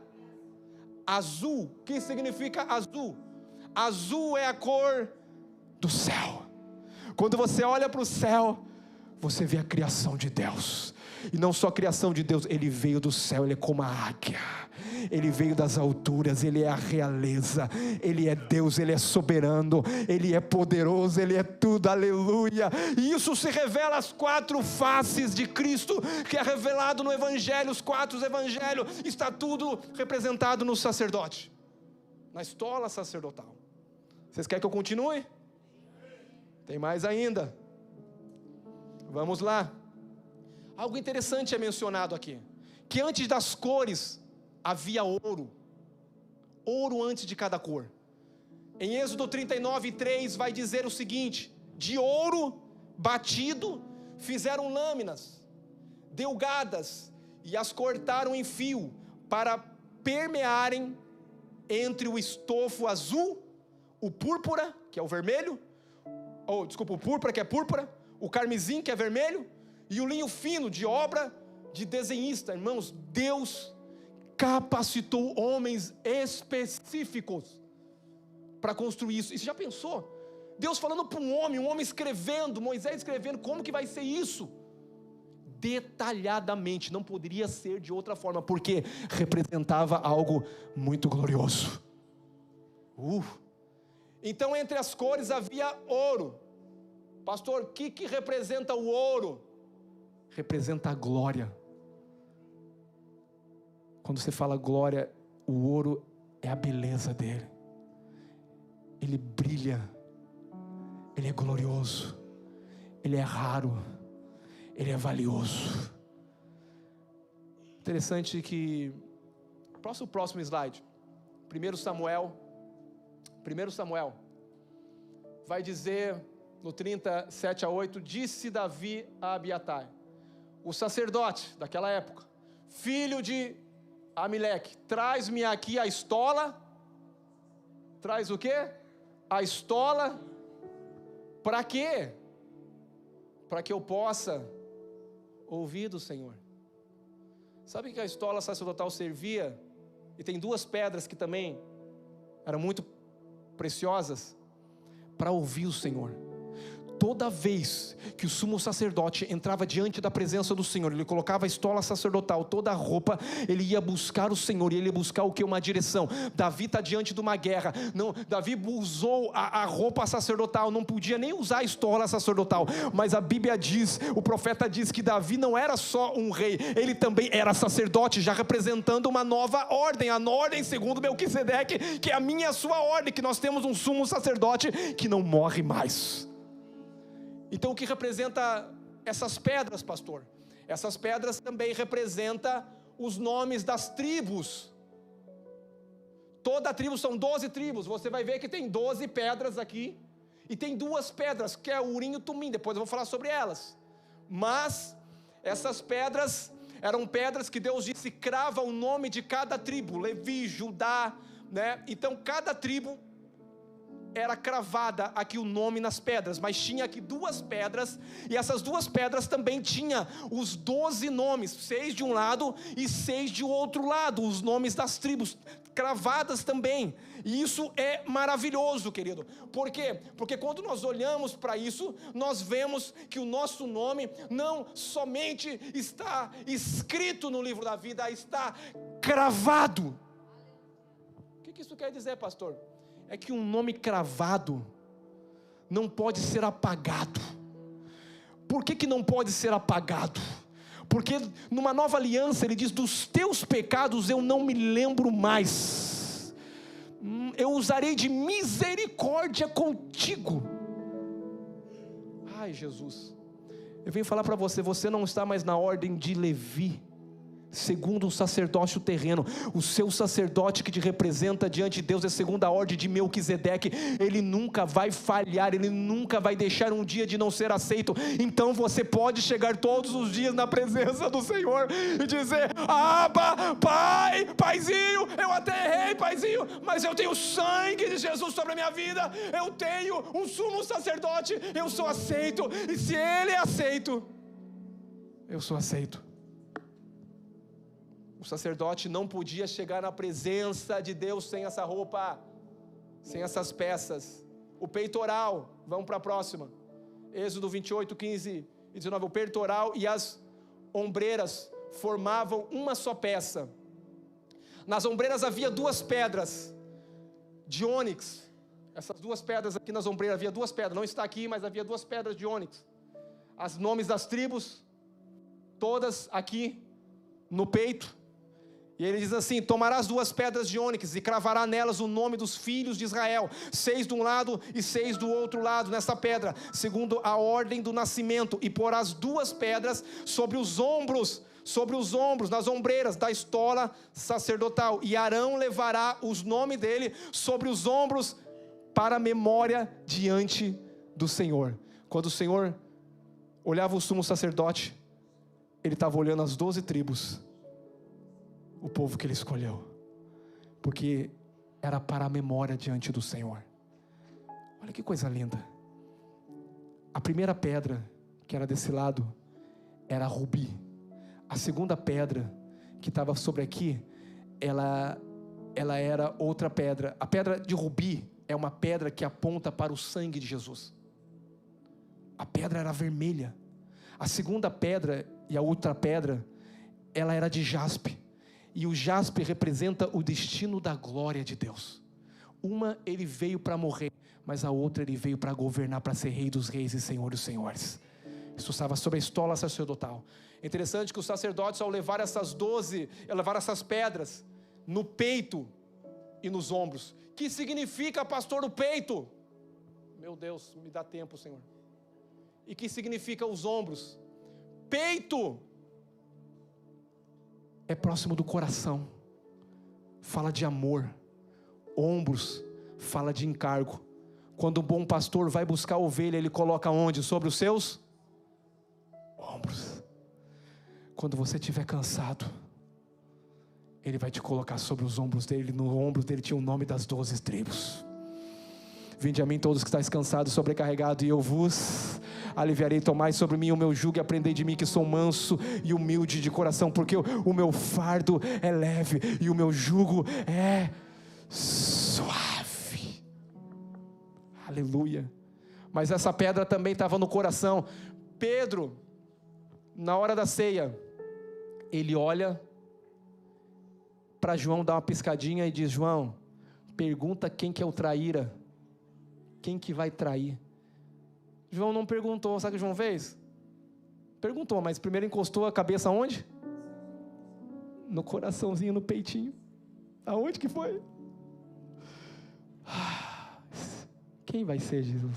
Azul. O que significa azul? Azul é a cor do céu. Quando você olha para o céu, você vê a criação de Deus. E não só a criação de Deus, Ele veio do céu, Ele é como a águia, Ele veio das alturas, Ele é a realeza, Ele é Deus, Ele é soberano, Ele é poderoso, Ele é tudo, aleluia. E isso se revela as 4 faces de Cristo, que é revelado no Evangelho. Os 4 Evangelhos, está tudo representado no sacerdote, na estola sacerdotal. Vocês querem que eu continue? Tem mais ainda. Vamos lá. Algo interessante é mencionado aqui, que antes das cores havia ouro. Ouro antes de cada cor. Em Êxodo 39:3 vai dizer o seguinte: de ouro batido fizeram lâminas delgadas e as cortaram em fio para permearem entre o estofo azul, o púrpura, que é o vermelho, o púrpura, que é púrpura, o carmesim, que é vermelho, e o linho fino, de obra de desenhista. Irmãos, Deus capacitou homens específicos para construir isso. E você já pensou? Deus falando para um homem escrevendo, Moisés escrevendo, como que vai ser isso? Detalhadamente, não poderia ser de outra forma, porque representava algo muito glorioso. Então entre as cores havia ouro. Pastor, o que representa o ouro? Representa a glória. Quando você fala glória, o ouro é a beleza dele. Ele brilha, ele é glorioso, ele é raro, ele é valioso. Interessante que, o próximo slide, 1 Samuel, vai dizer no 37:8, disse Davi a Abiatar, o sacerdote daquela época, filho de Amileque, traz-me aqui a estola. Traz o quê? A estola. Para quê? Para que eu possa ouvir do Senhor. Sabe que a estola sacerdotal servia? E tem 2 pedras que também eram muito preciosas para ouvir o Senhor. Toda vez que o sumo sacerdote entrava diante da presença do Senhor, ele colocava a estola sacerdotal, toda a roupa, ele ia buscar o Senhor, e ele ia buscar o que? Uma direção. Davi está diante de uma guerra, não, Davi usou a roupa sacerdotal, não podia nem usar a estola sacerdotal, mas a Bíblia diz, o profeta diz que Davi não era só um rei, ele também era sacerdote, já representando uma nova ordem, a ordem segundo Melquisedeque, que é a minha e a sua ordem, que nós temos um sumo sacerdote que não morre mais. Então o que representa essas pedras, pastor? Essas pedras também representam os nomes das tribos. Toda a tribo, são 12 tribos, você vai ver que tem 12 pedras aqui, e tem 2 pedras, que é o Urim e o Tumim, depois eu vou falar sobre elas. Mas essas pedras eram pedras que Deus disse, crava o nome de cada tribo, Levi, Judá, né? Então cada tribo era cravada aqui o nome nas pedras, mas tinha aqui 2 pedras, e essas 2 pedras também tinha os 12 nomes, 6 de um lado e 6 de outro lado, os nomes das tribos. cravadas também, e isso é maravilhoso, querido. Por quê? Porque quando nós olhamos para isso, nós vemos que o nosso nome não somente está escrito no livro da vida, está cravado. O que isso quer dizer, pastor? É que um nome cravado não pode ser apagado. Por que não pode ser apagado? Porque numa nova aliança ele diz: dos teus pecados eu não me lembro mais, eu usarei de misericórdia contigo. Ai, Jesus, eu venho falar para você, você não está mais na ordem de Levi, segundo um sacerdócio terreno. O seu sacerdote que te representa diante de Deus é segundo a ordem de Melquisedeque. Ele nunca vai falhar, ele nunca vai deixar um dia de não ser aceito. Então você pode chegar todos os dias na presença do Senhor e dizer: Abba, Pai, Paizinho, eu até errei, Paizinho, mas eu tenho o sangue de Jesus sobre a minha vida, eu tenho um sumo sacerdote, eu sou aceito, e se ele é aceito, eu sou aceito. O sacerdote não podia chegar na presença de Deus sem essa roupa, sem essas peças. O peitoral, vamos para a próxima, Êxodo 28, 15 e 19. O peitoral e as ombreiras formavam uma só peça. Nas ombreiras havia 2 pedras de ônix. Essas 2 pedras aqui nas ombreiras, havia 2 pedras, não está aqui, mas havia 2 pedras de ônix. Os nomes das tribos, todas aqui no peito. E ele diz assim: tomarás 2 pedras de ônix e cravará nelas o nome dos filhos de Israel, 6 de um lado e 6 do outro lado, nessa pedra, segundo a ordem do nascimento, e porás 2 pedras sobre os ombros, nas ombreiras da estola sacerdotal, e Arão levará os nomes dele sobre os ombros para a memória diante do Senhor. Quando o Senhor olhava o sumo sacerdote, ele estava olhando as 12 tribos, o povo que ele escolheu, porque era para a memória diante do Senhor. Olha que coisa linda. A primeira pedra que era desse lado era rubi. A segunda pedra que estava sobre aqui, ela era outra pedra. A pedra de rubi é uma pedra que aponta para o sangue de Jesus. A pedra era vermelha. A segunda pedra e a outra pedra, ela era de jaspe. E o jaspe representa o destino da glória de Deus. Uma ele veio para morrer, mas a outra ele veio para governar, para ser rei dos reis e senhor dos senhores. Isso estava sobre a estola sacerdotal. Interessante que os sacerdotes, ao levar levar essas pedras no peito e nos ombros. Que significa, pastor, o peito? Meu Deus, me dá tempo, Senhor. E que significa os ombros? Peito é próximo do coração, fala de amor. Ombros fala de encargo. Quando um bom pastor vai buscar a ovelha, ele coloca onde? Sobre os seus ombros. Quando você estiver cansado, ele vai te colocar sobre os ombros dele. No ombro dele tinha o nome das 12 tribos. Vinde a mim todos que estáis cansados, sobrecarregados, e eu vos aliviarei. Tomai sobre mim o meu jugo e aprendei de mim, que sou manso e humilde de coração, porque o meu fardo é leve e o meu jugo é suave. Aleluia. Mas essa pedra também estava no coração. Pedro, na hora da ceia, ele olha para João, dá uma piscadinha e diz: João, pergunta quem que é o traíra. Quem que vai trair? João não perguntou. Sabe o que João fez? Perguntou, mas primeiro encostou a cabeça onde? No coraçãozinho, no peitinho. Aonde que foi? Quem vai ser Jesus?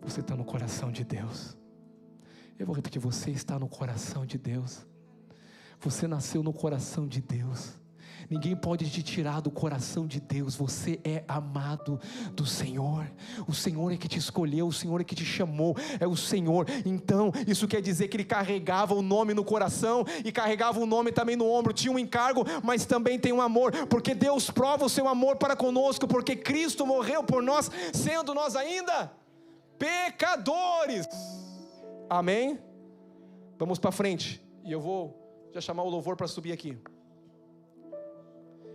Você está no coração de Deus. Eu vou repetir: você está no coração de Deus. Você nasceu no coração de Deus. Ninguém pode te tirar do coração de Deus. Você é amado do Senhor. O Senhor é que te escolheu, o Senhor é que te chamou, é o Senhor. Então isso quer dizer que ele carregava o nome no coração e carregava o nome também no ombro. Tinha um encargo, mas também tem um amor, porque Deus prova o seu amor para conosco, porque Cristo morreu por nós, sendo nós ainda pecadores. Amém? Vamos para frente, e eu vou já chamar o louvor para subir aqui.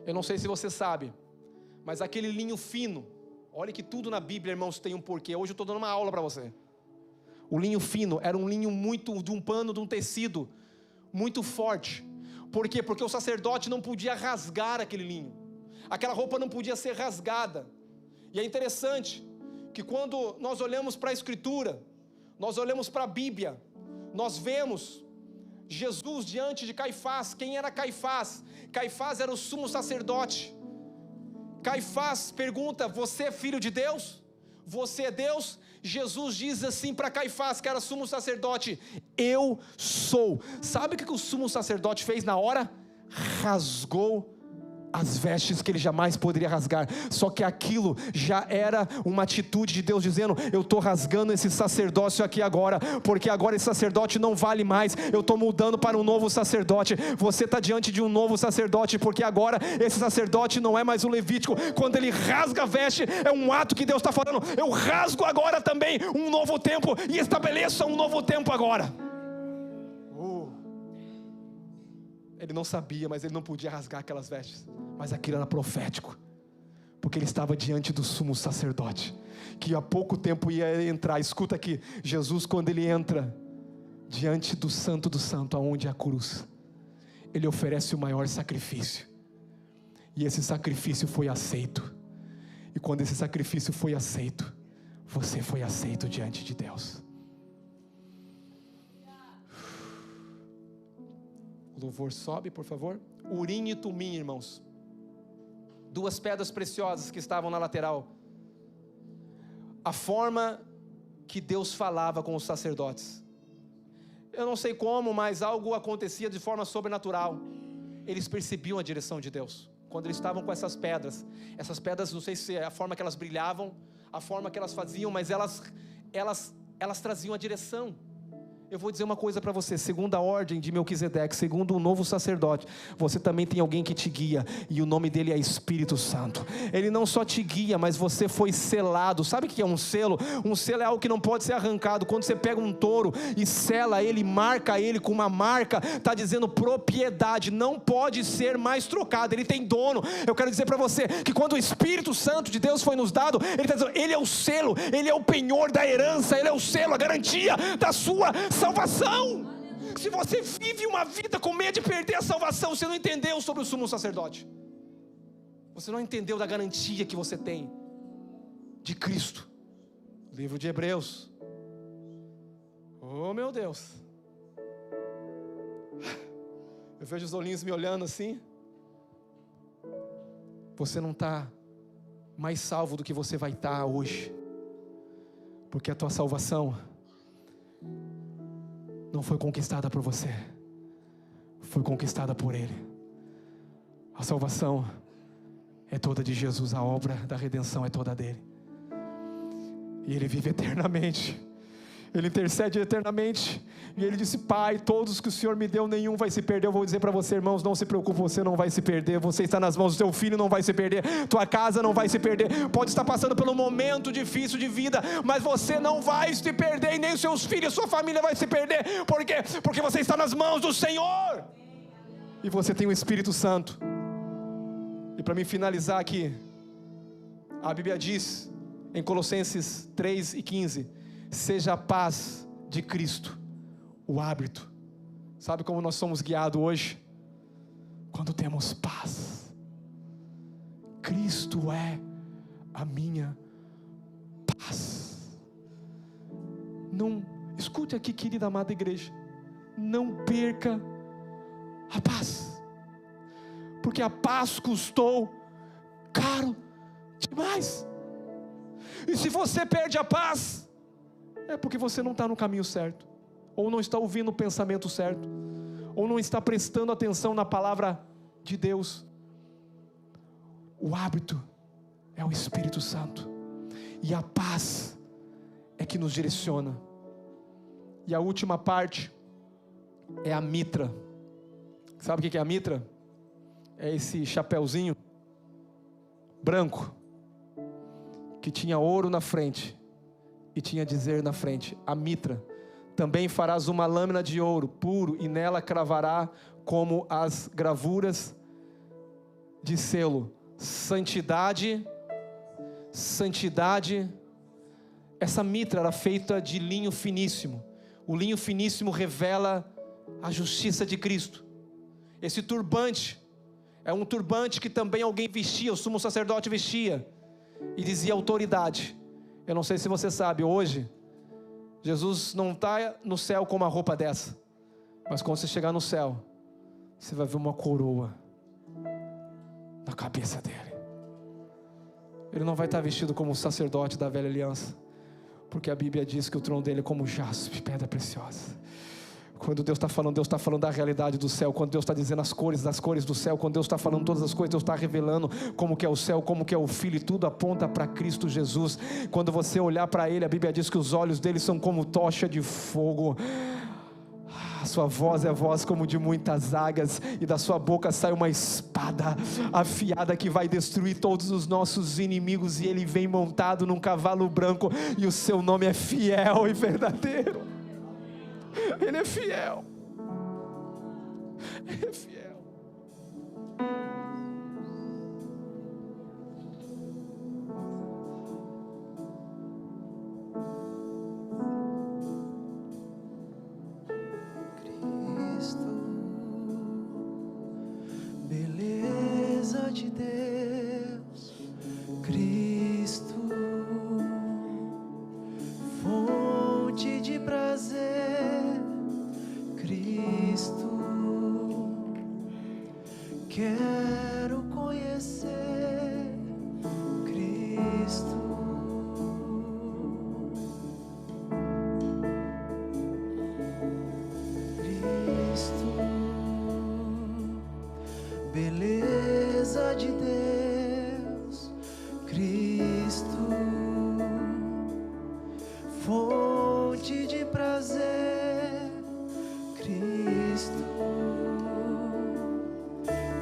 Eu não sei se você sabe, mas aquele linho fino, olha que tudo na Bíblia, irmãos, tem um porquê. Hoje eu estou dando uma aula para você. O linho fino era um linho muito, de um pano, de um tecido muito forte. Por quê? Porque o sacerdote não podia rasgar aquele linho. Aquela roupa não podia ser rasgada. E é interessante que quando nós olhamos para a Escritura, nós olhamos para a Bíblia, nós vemos Jesus diante de Caifás. Quem era Caifás? Caifás era o sumo sacerdote. Caifás pergunta: você é filho de Deus? Você é Deus? Jesus diz assim para Caifás, que era sumo sacerdote: eu sou. Sabe o que o sumo sacerdote fez na hora? Rasgou as vestes que ele jamais poderia rasgar. Só que aquilo já era uma atitude de Deus dizendo: eu estou rasgando esse sacerdócio aqui agora, porque agora esse sacerdote não vale mais, eu estou mudando para um novo sacerdote. Você está diante de um novo sacerdote, porque agora esse sacerdote não é mais o levítico. Quando ele rasga a veste, é um ato que Deus está falando: eu rasgo agora também um novo tempo, e estabeleça um novo tempo agora. Ele não sabia, mas ele não podia rasgar aquelas vestes. Mas aquilo era profético, porque ele estava diante do sumo sacerdote, que há pouco tempo ia entrar. Escuta aqui, Jesus, quando ele entra diante do santo do santo, aonde é a cruz, ele oferece o maior sacrifício, e esse sacrifício foi aceito. E quando esse sacrifício foi aceito, você foi aceito diante de Deus. O louvor sobe, por favor. Urim e Tumim, irmãos, duas pedras preciosas que estavam na lateral. A forma que Deus falava com os sacerdotes, eu não sei como, mas algo acontecia de forma sobrenatural. Eles percebiam a direção de Deus quando eles estavam com essas pedras. Essas pedras, não sei se é a forma que elas brilhavam, a forma que elas faziam, mas elas traziam a direção. Eu vou dizer uma coisa para você: segundo a ordem de Melquisedeque, segundo o novo sacerdote, você também tem alguém que te guia, e o nome dele é Espírito Santo. Ele não só te guia, mas você foi selado. Sabe o que é um selo? Um selo é algo que não pode ser arrancado. Quando você pega um touro e sela ele, marca ele com uma marca, está dizendo propriedade, não pode ser mais trocado, ele tem dono. Eu quero dizer para você que quando o Espírito Santo de Deus foi nos dado, ele está dizendo: ele é o selo, ele é o penhor da herança, ele é o selo, a garantia da sua salvação. Se você vive uma vida com medo de perder a salvação, você não entendeu sobre o sumo sacerdote, você não entendeu da garantia que você tem de Cristo. Livro de Hebreus, oh meu Deus, eu vejo os olhinhos me olhando assim. Você não está mais salvo do que você vai estar hoje, porque a tua salvação não foi conquistada por você, foi conquistada por Ele. A salvação é toda de Jesus, a obra da redenção é toda dele, e Ele vive eternamente, Ele intercede eternamente, e Ele disse: Pai, todos que o Senhor me deu, nenhum vai se perder. Eu vou dizer para você, irmãos, não se preocupe, você não vai se perder. Você está nas mãos do seu filho, não vai se perder. Tua casa não vai se perder. Pode estar passando por um momento difícil de vida, mas você não vai se perder, e nem os seus filhos, sua família vai se perder. Por quê? Porque você está nas mãos do Senhor, e você tem o Espírito Santo. E para me finalizar aqui, a Bíblia diz em Colossenses 3:15: seja a paz de Cristo o hábito. Sabe como nós somos guiados hoje? Quando temos paz. Cristo é a minha paz. Não, escute aqui, querida amada igreja, não perca a paz, porque a paz custou caro demais. E se você perde a paz, é porque você não está no caminho certo, ou não está ouvindo o pensamento certo, ou não está prestando atenção na palavra de Deus. O hábito é o Espírito Santo, e a paz é que nos direciona. E a última parte é a mitra. Sabe o que é a mitra? É esse chapéuzinho branco, que tinha ouro na frente, e tinha dizer na frente, a mitra: também farás uma lâmina de ouro puro, e nela cravará como as gravuras de selo: santidade, santidade. Essa mitra era feita de linho finíssimo. O linho finíssimo revela a justiça de Cristo. Esse turbante é um turbante que também alguém vestia, o sumo sacerdote vestia, e dizia autoridade. Eu não sei se você sabe, hoje Jesus não está no céu com uma roupa dessa, mas quando você chegar no céu, você vai ver uma coroa na cabeça dele. Ele não vai estar vestido como o sacerdote da velha aliança, porque a Bíblia diz que o trono dele é como jaspe, pedra preciosa. Quando Deus está falando da realidade do céu. Quando Deus está dizendo as cores das cores do céu. Quando Deus está falando todas as coisas, Deus está revelando como que é o céu, como que é o Filho, e tudo aponta para Cristo Jesus. Quando você olhar para Ele, a Bíblia diz que os olhos dele são como tocha de fogo. A sua voz é voz como de muitas águias, e da sua boca sai uma espada afiada que vai destruir todos os nossos inimigos, e Ele vem montado num cavalo branco, e o seu nome é fiel e verdadeiro. Ele é fiel. Ele é fiel. Cristo, beleza de Deus. Cristo, fonte de prazer. Cristo, quero conhecer Cristo. Cristo, beleza de Deus. Cristo, fonte de prazer. Cristo,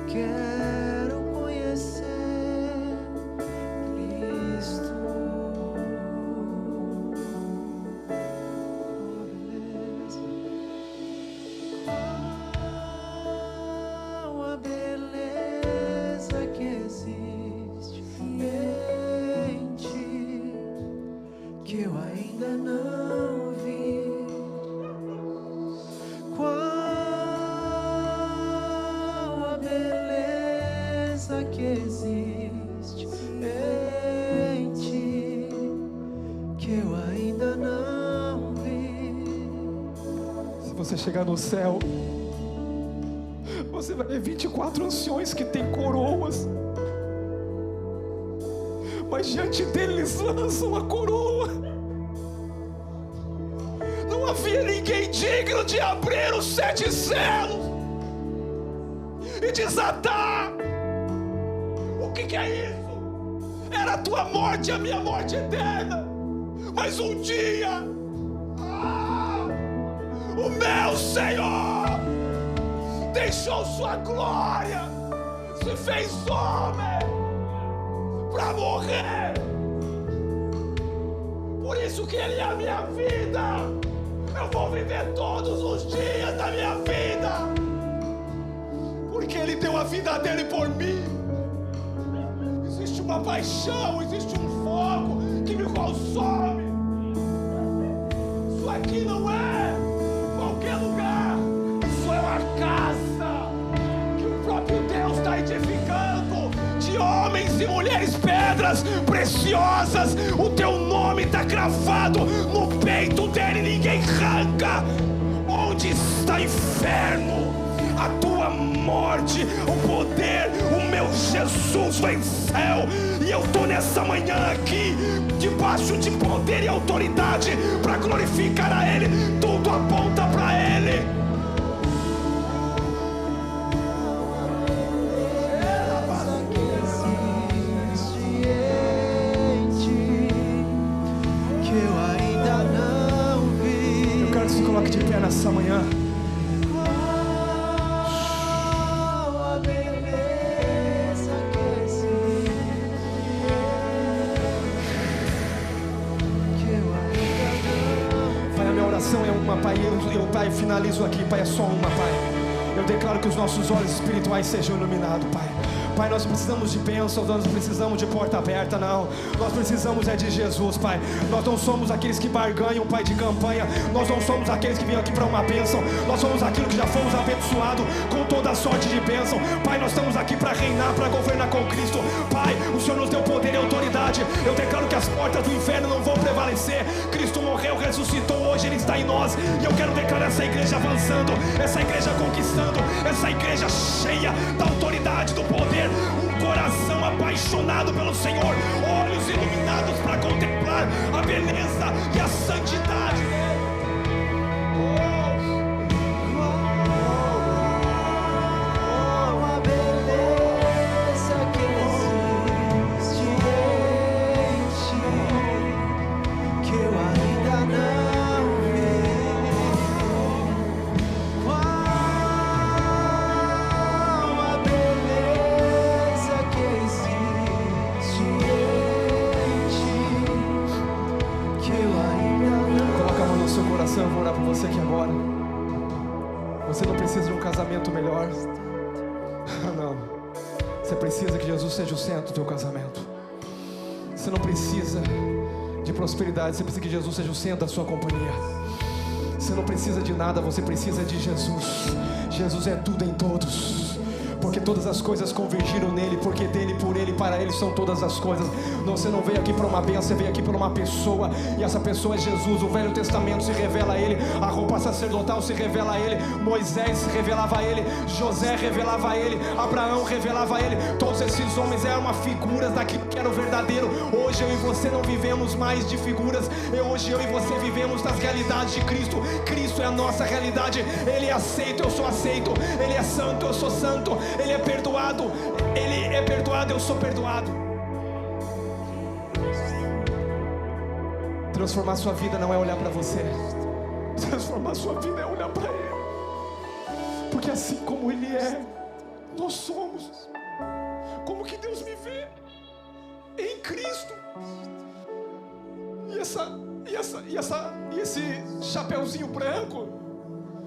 quero conhecer Cristo. Oh, beleza, qual a beleza que existe em ti, que eu ainda não vi. Qual a beleza que existe em ti, que eu ainda não vi. Se você chegar no céu, você vai ver 24 anciões que têm coroas, mas diante deles lançam a coroa. Não havia ninguém digno de abrir os 7 selos e desatar. O que é isso? Era a tua morte, a minha morte eterna. Mas um dia, o meu Senhor deixou sua glória, se fez homem para morrer. Por isso que Ele é a minha vida. Eu vou viver todos os dias da minha vida, porque Ele deu a vida dele por mim. Existe uma paixão, existe um fogo que me consome. Isso aqui não é qualquer lugar. Isso é uma casa que o próprio Deus está edificando, de homens e mulheres, pedras preciosas. O teu nome está cravado no peito dele, ninguém arranca. Onde está, inferno, a tua morte? O poder, o meu Jesus venceu. E eu estou nessa manhã aqui, debaixo de poder e autoridade, para glorificar a Ele. Tudo aponta para Ele. Coloque de pé nessa manhã. Qual a beleza que existe, que eu ainda não. Pai, a minha oração é uma, Pai. Eu Pai, finalizo aqui, Pai, é só uma, Pai. Eu declaro que os nossos olhos espirituais sejam iluminados, Pai. Pai, nós precisamos de bênçãos, nós não precisamos de porta aberta, não. Nós precisamos é de Jesus, Pai. Nós não somos aqueles que barganham, Pai, de campanha. Nós não somos aqueles que vêm aqui para uma bênção. Nós somos aquilo que já fomos abençoados com toda a sorte de bênção. Pai, nós estamos aqui para reinar, para governar com Cristo. Pai, o Senhor nos deu poder e autoridade. Eu declaro que as portas do inferno não vão prevalecer. Cristo morreu, ressuscitou, hoje Ele está em nós. E eu quero declarar essa igreja avançando, essa igreja conquistando, essa igreja cheia da autoridade, do poder. Um coração apaixonado pelo Senhor, olhos iluminados para contemplar a beleza e a santidade dele. A beleza que existe em ti, que eu ainda não vi. Qual a beleza que existe em ti, que eu ainda não. Coloca a mão no seu coração, eu vou orar por você aqui agora. Você não precisa de um casamento melhor. Não. Você precisa que Jesus seja o centro do teu casamento. Você não precisa de prosperidade, você precisa que Jesus seja o centro da sua companhia. Você não precisa de nada, você precisa de Jesus. Jesus é tudo em todos. Porque todas as coisas convergiram nele, porque dele, por ele, para ele são todas as coisas. Não, você não veio aqui para uma bênção, você veio aqui para uma pessoa. E essa pessoa é Jesus. O Velho Testamento se revela a ele, a roupa sacerdotal se revela a ele, Moisés se revelava a ele, José revelava a ele, Abraão revelava a ele. Todos esses homens eram figuras daquilo que era o verdadeiro. Hoje eu e você não vivemos mais de figuras. Hoje eu e você vivemos das realidades de Cristo. Cristo é a nossa realidade. Ele é aceito, eu sou aceito. Ele é santo, eu sou santo. Ele é perdoado, eu sou perdoado. Transformar sua vida não é olhar para você. Transformar sua vida é olhar para Ele. Porque assim como Ele é, nós somos. Como que Deus me vê? Em Cristo. E esse chapeuzinho branco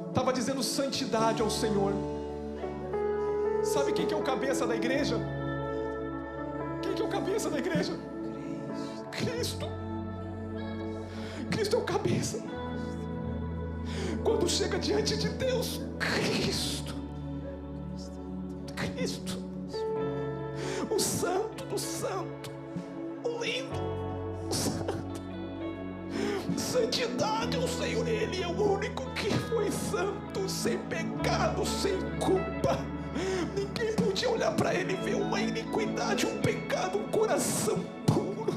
estava dizendo santidade ao Senhor. Sabe quem que é o cabeça da igreja? Quem que é o cabeça da igreja? Cristo. Cristo é o cabeça. Quando chega diante de Deus, Cristo. O santo do santo. O lindo. O santo. Santidade ao Senhor. Ele é o único que foi santo, sem pecado, sem culpa. Ninguém podia olhar para Ele e ver uma iniquidade, um pecado, um coração puro.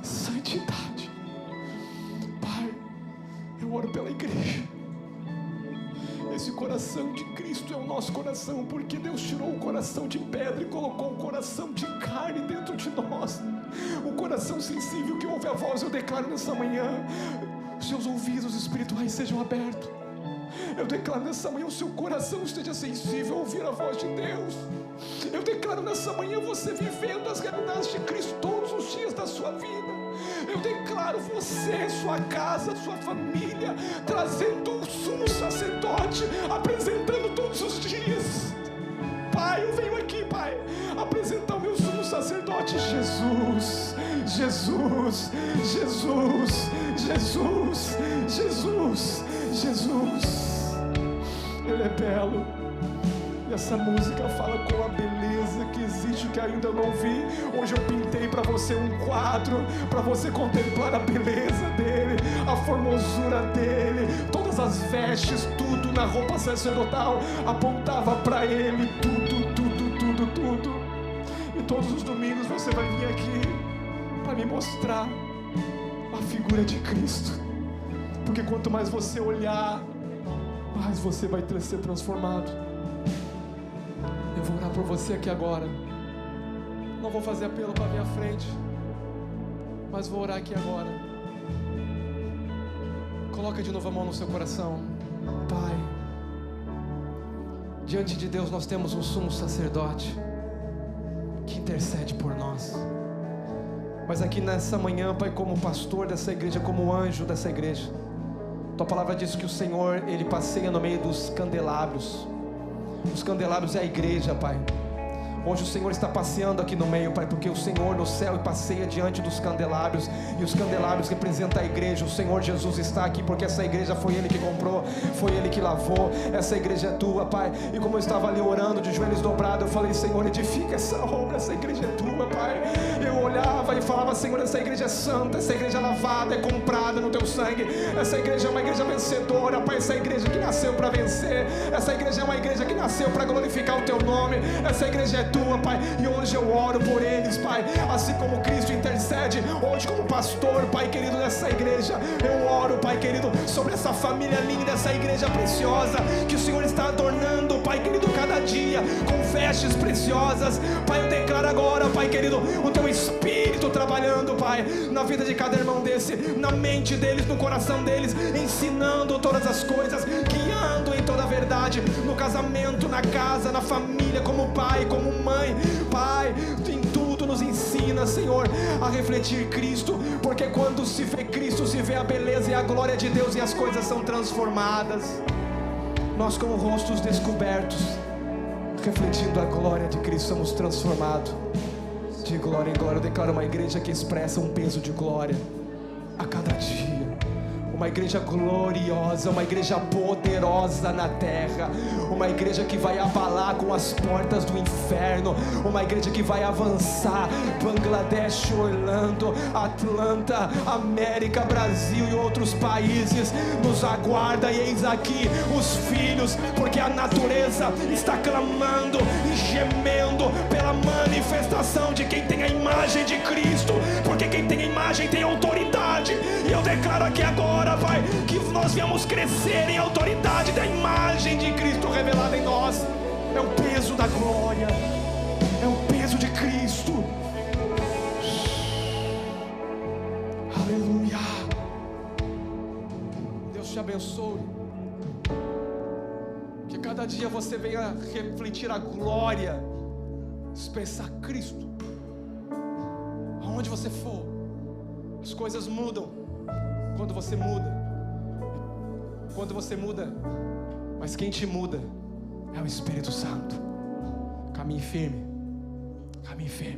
Santidade. Pai, eu oro pela igreja. Esse coração de Cristo é o nosso coração, porque Deus tirou o coração de pedra e colocou um coração de carne dentro de nós. Um coração sensível que ouve a voz. Eu declaro nessa manhã, seus ouvidos espirituais sejam abertos. Eu declaro nessa manhã, o seu coração esteja sensível a ouvir a voz de Deus. Eu declaro nessa manhã, você vivendo as realidades de Cristo todos os dias da sua vida. Eu declaro você, sua casa, sua família, trazendo o sumo sacerdote, apresentando todos os dias. Pai, eu venho aqui, Pai, apresentar o meu sumo sacerdote, Jesus, Jesus, Jesus, Jesus, Jesus, Jesus. Ele é belo. E essa música fala com a beleza que existe, que ainda não vi. Hoje eu pintei para você um quadro, para você contemplar a beleza dele, a formosura dele. Todas as vestes, tudo na roupa sacerdotal apontava para ele. Tudo, tudo, tudo, tudo. E todos os domingos você vai vir aqui para me mostrar a figura de Cristo. Porque quanto mais você olhar, mais você vai ser transformado. Eu vou orar por você aqui agora. Não vou fazer apelo para vir à frente, mas vou orar aqui agora. Coloca de novo a mão no seu coração. Pai, diante de Deus nós temos um sumo sacerdote que intercede por nós. Mas aqui nessa manhã, Pai, como pastor dessa igreja, como anjo dessa igreja, Tua palavra diz que o Senhor, Ele passeia no meio dos candelabros. Os candelabros é a igreja, Pai. Hoje o Senhor está passeando aqui no meio, Pai, porque o Senhor no céu passeia diante dos candelabros, e os candelabros representam a igreja. O Senhor Jesus está aqui porque essa igreja foi Ele que comprou, foi Ele que lavou. Essa igreja é tua, Pai. E como eu estava ali orando de joelhos dobrados, eu falei: Senhor, edifica essa obra, essa igreja é tua, Pai. Eu olhava e falava: Senhor, essa igreja é santa, essa igreja é lavada, é comprada no teu sangue. Essa igreja é uma igreja vencedora, Pai. Essa igreja que nasceu para vencer. Essa igreja é uma igreja que nasceu para glorificar o teu nome. Essa igreja é tua, Pai, e hoje eu oro por eles, Pai, assim como Cristo intercede hoje como pastor, Pai querido, dessa igreja. Eu oro, Pai querido, sobre essa família linda, essa igreja preciosa, que o Senhor está adornando, Pai querido, cada dia, com vestes preciosas. Pai, eu declaro agora, Pai querido, o teu Espírito trabalhando, Pai, na vida de cada irmão desse, na mente deles, no coração deles, ensinando todas as coisas, guiando em toda a verdade, no casamento, na casa, na família, como pai, como mãe. Pai, em tudo nos ensina, Senhor, a refletir Cristo, porque quando se vê Cristo, se vê a beleza e a glória de Deus, e as coisas são transformadas. Nós, como rostos descobertos, refletindo a glória de Cristo, somos transformados de glória em glória. Eu declaro uma igreja que expressa um peso de glória a cada dia. Uma igreja gloriosa, uma igreja poderosa na terra, uma igreja que vai abalar com as portas do inferno, uma igreja que vai avançar. Bangladesh, Orlando, Atlanta, América, Brasil e outros países nos aguarda, e eis aqui os filhos, porque a natureza está clamando e gemendo pela manifestação de quem tem a imagem de Cristo, porque quem tem a imagem tem autoridade. E eu declaro aqui agora, Pai, que nós viemos crescer em autoridade da imagem de Cristo revelada em nós. É o peso da glória, é o peso de Cristo. Aleluia. Deus te abençoe, que cada dia você venha refletir a glória, expressar Cristo aonde você for. As coisas mudam quando você muda. Quando você muda, mas quem te muda é o Espírito Santo. Caminhe firme, caminhe firme.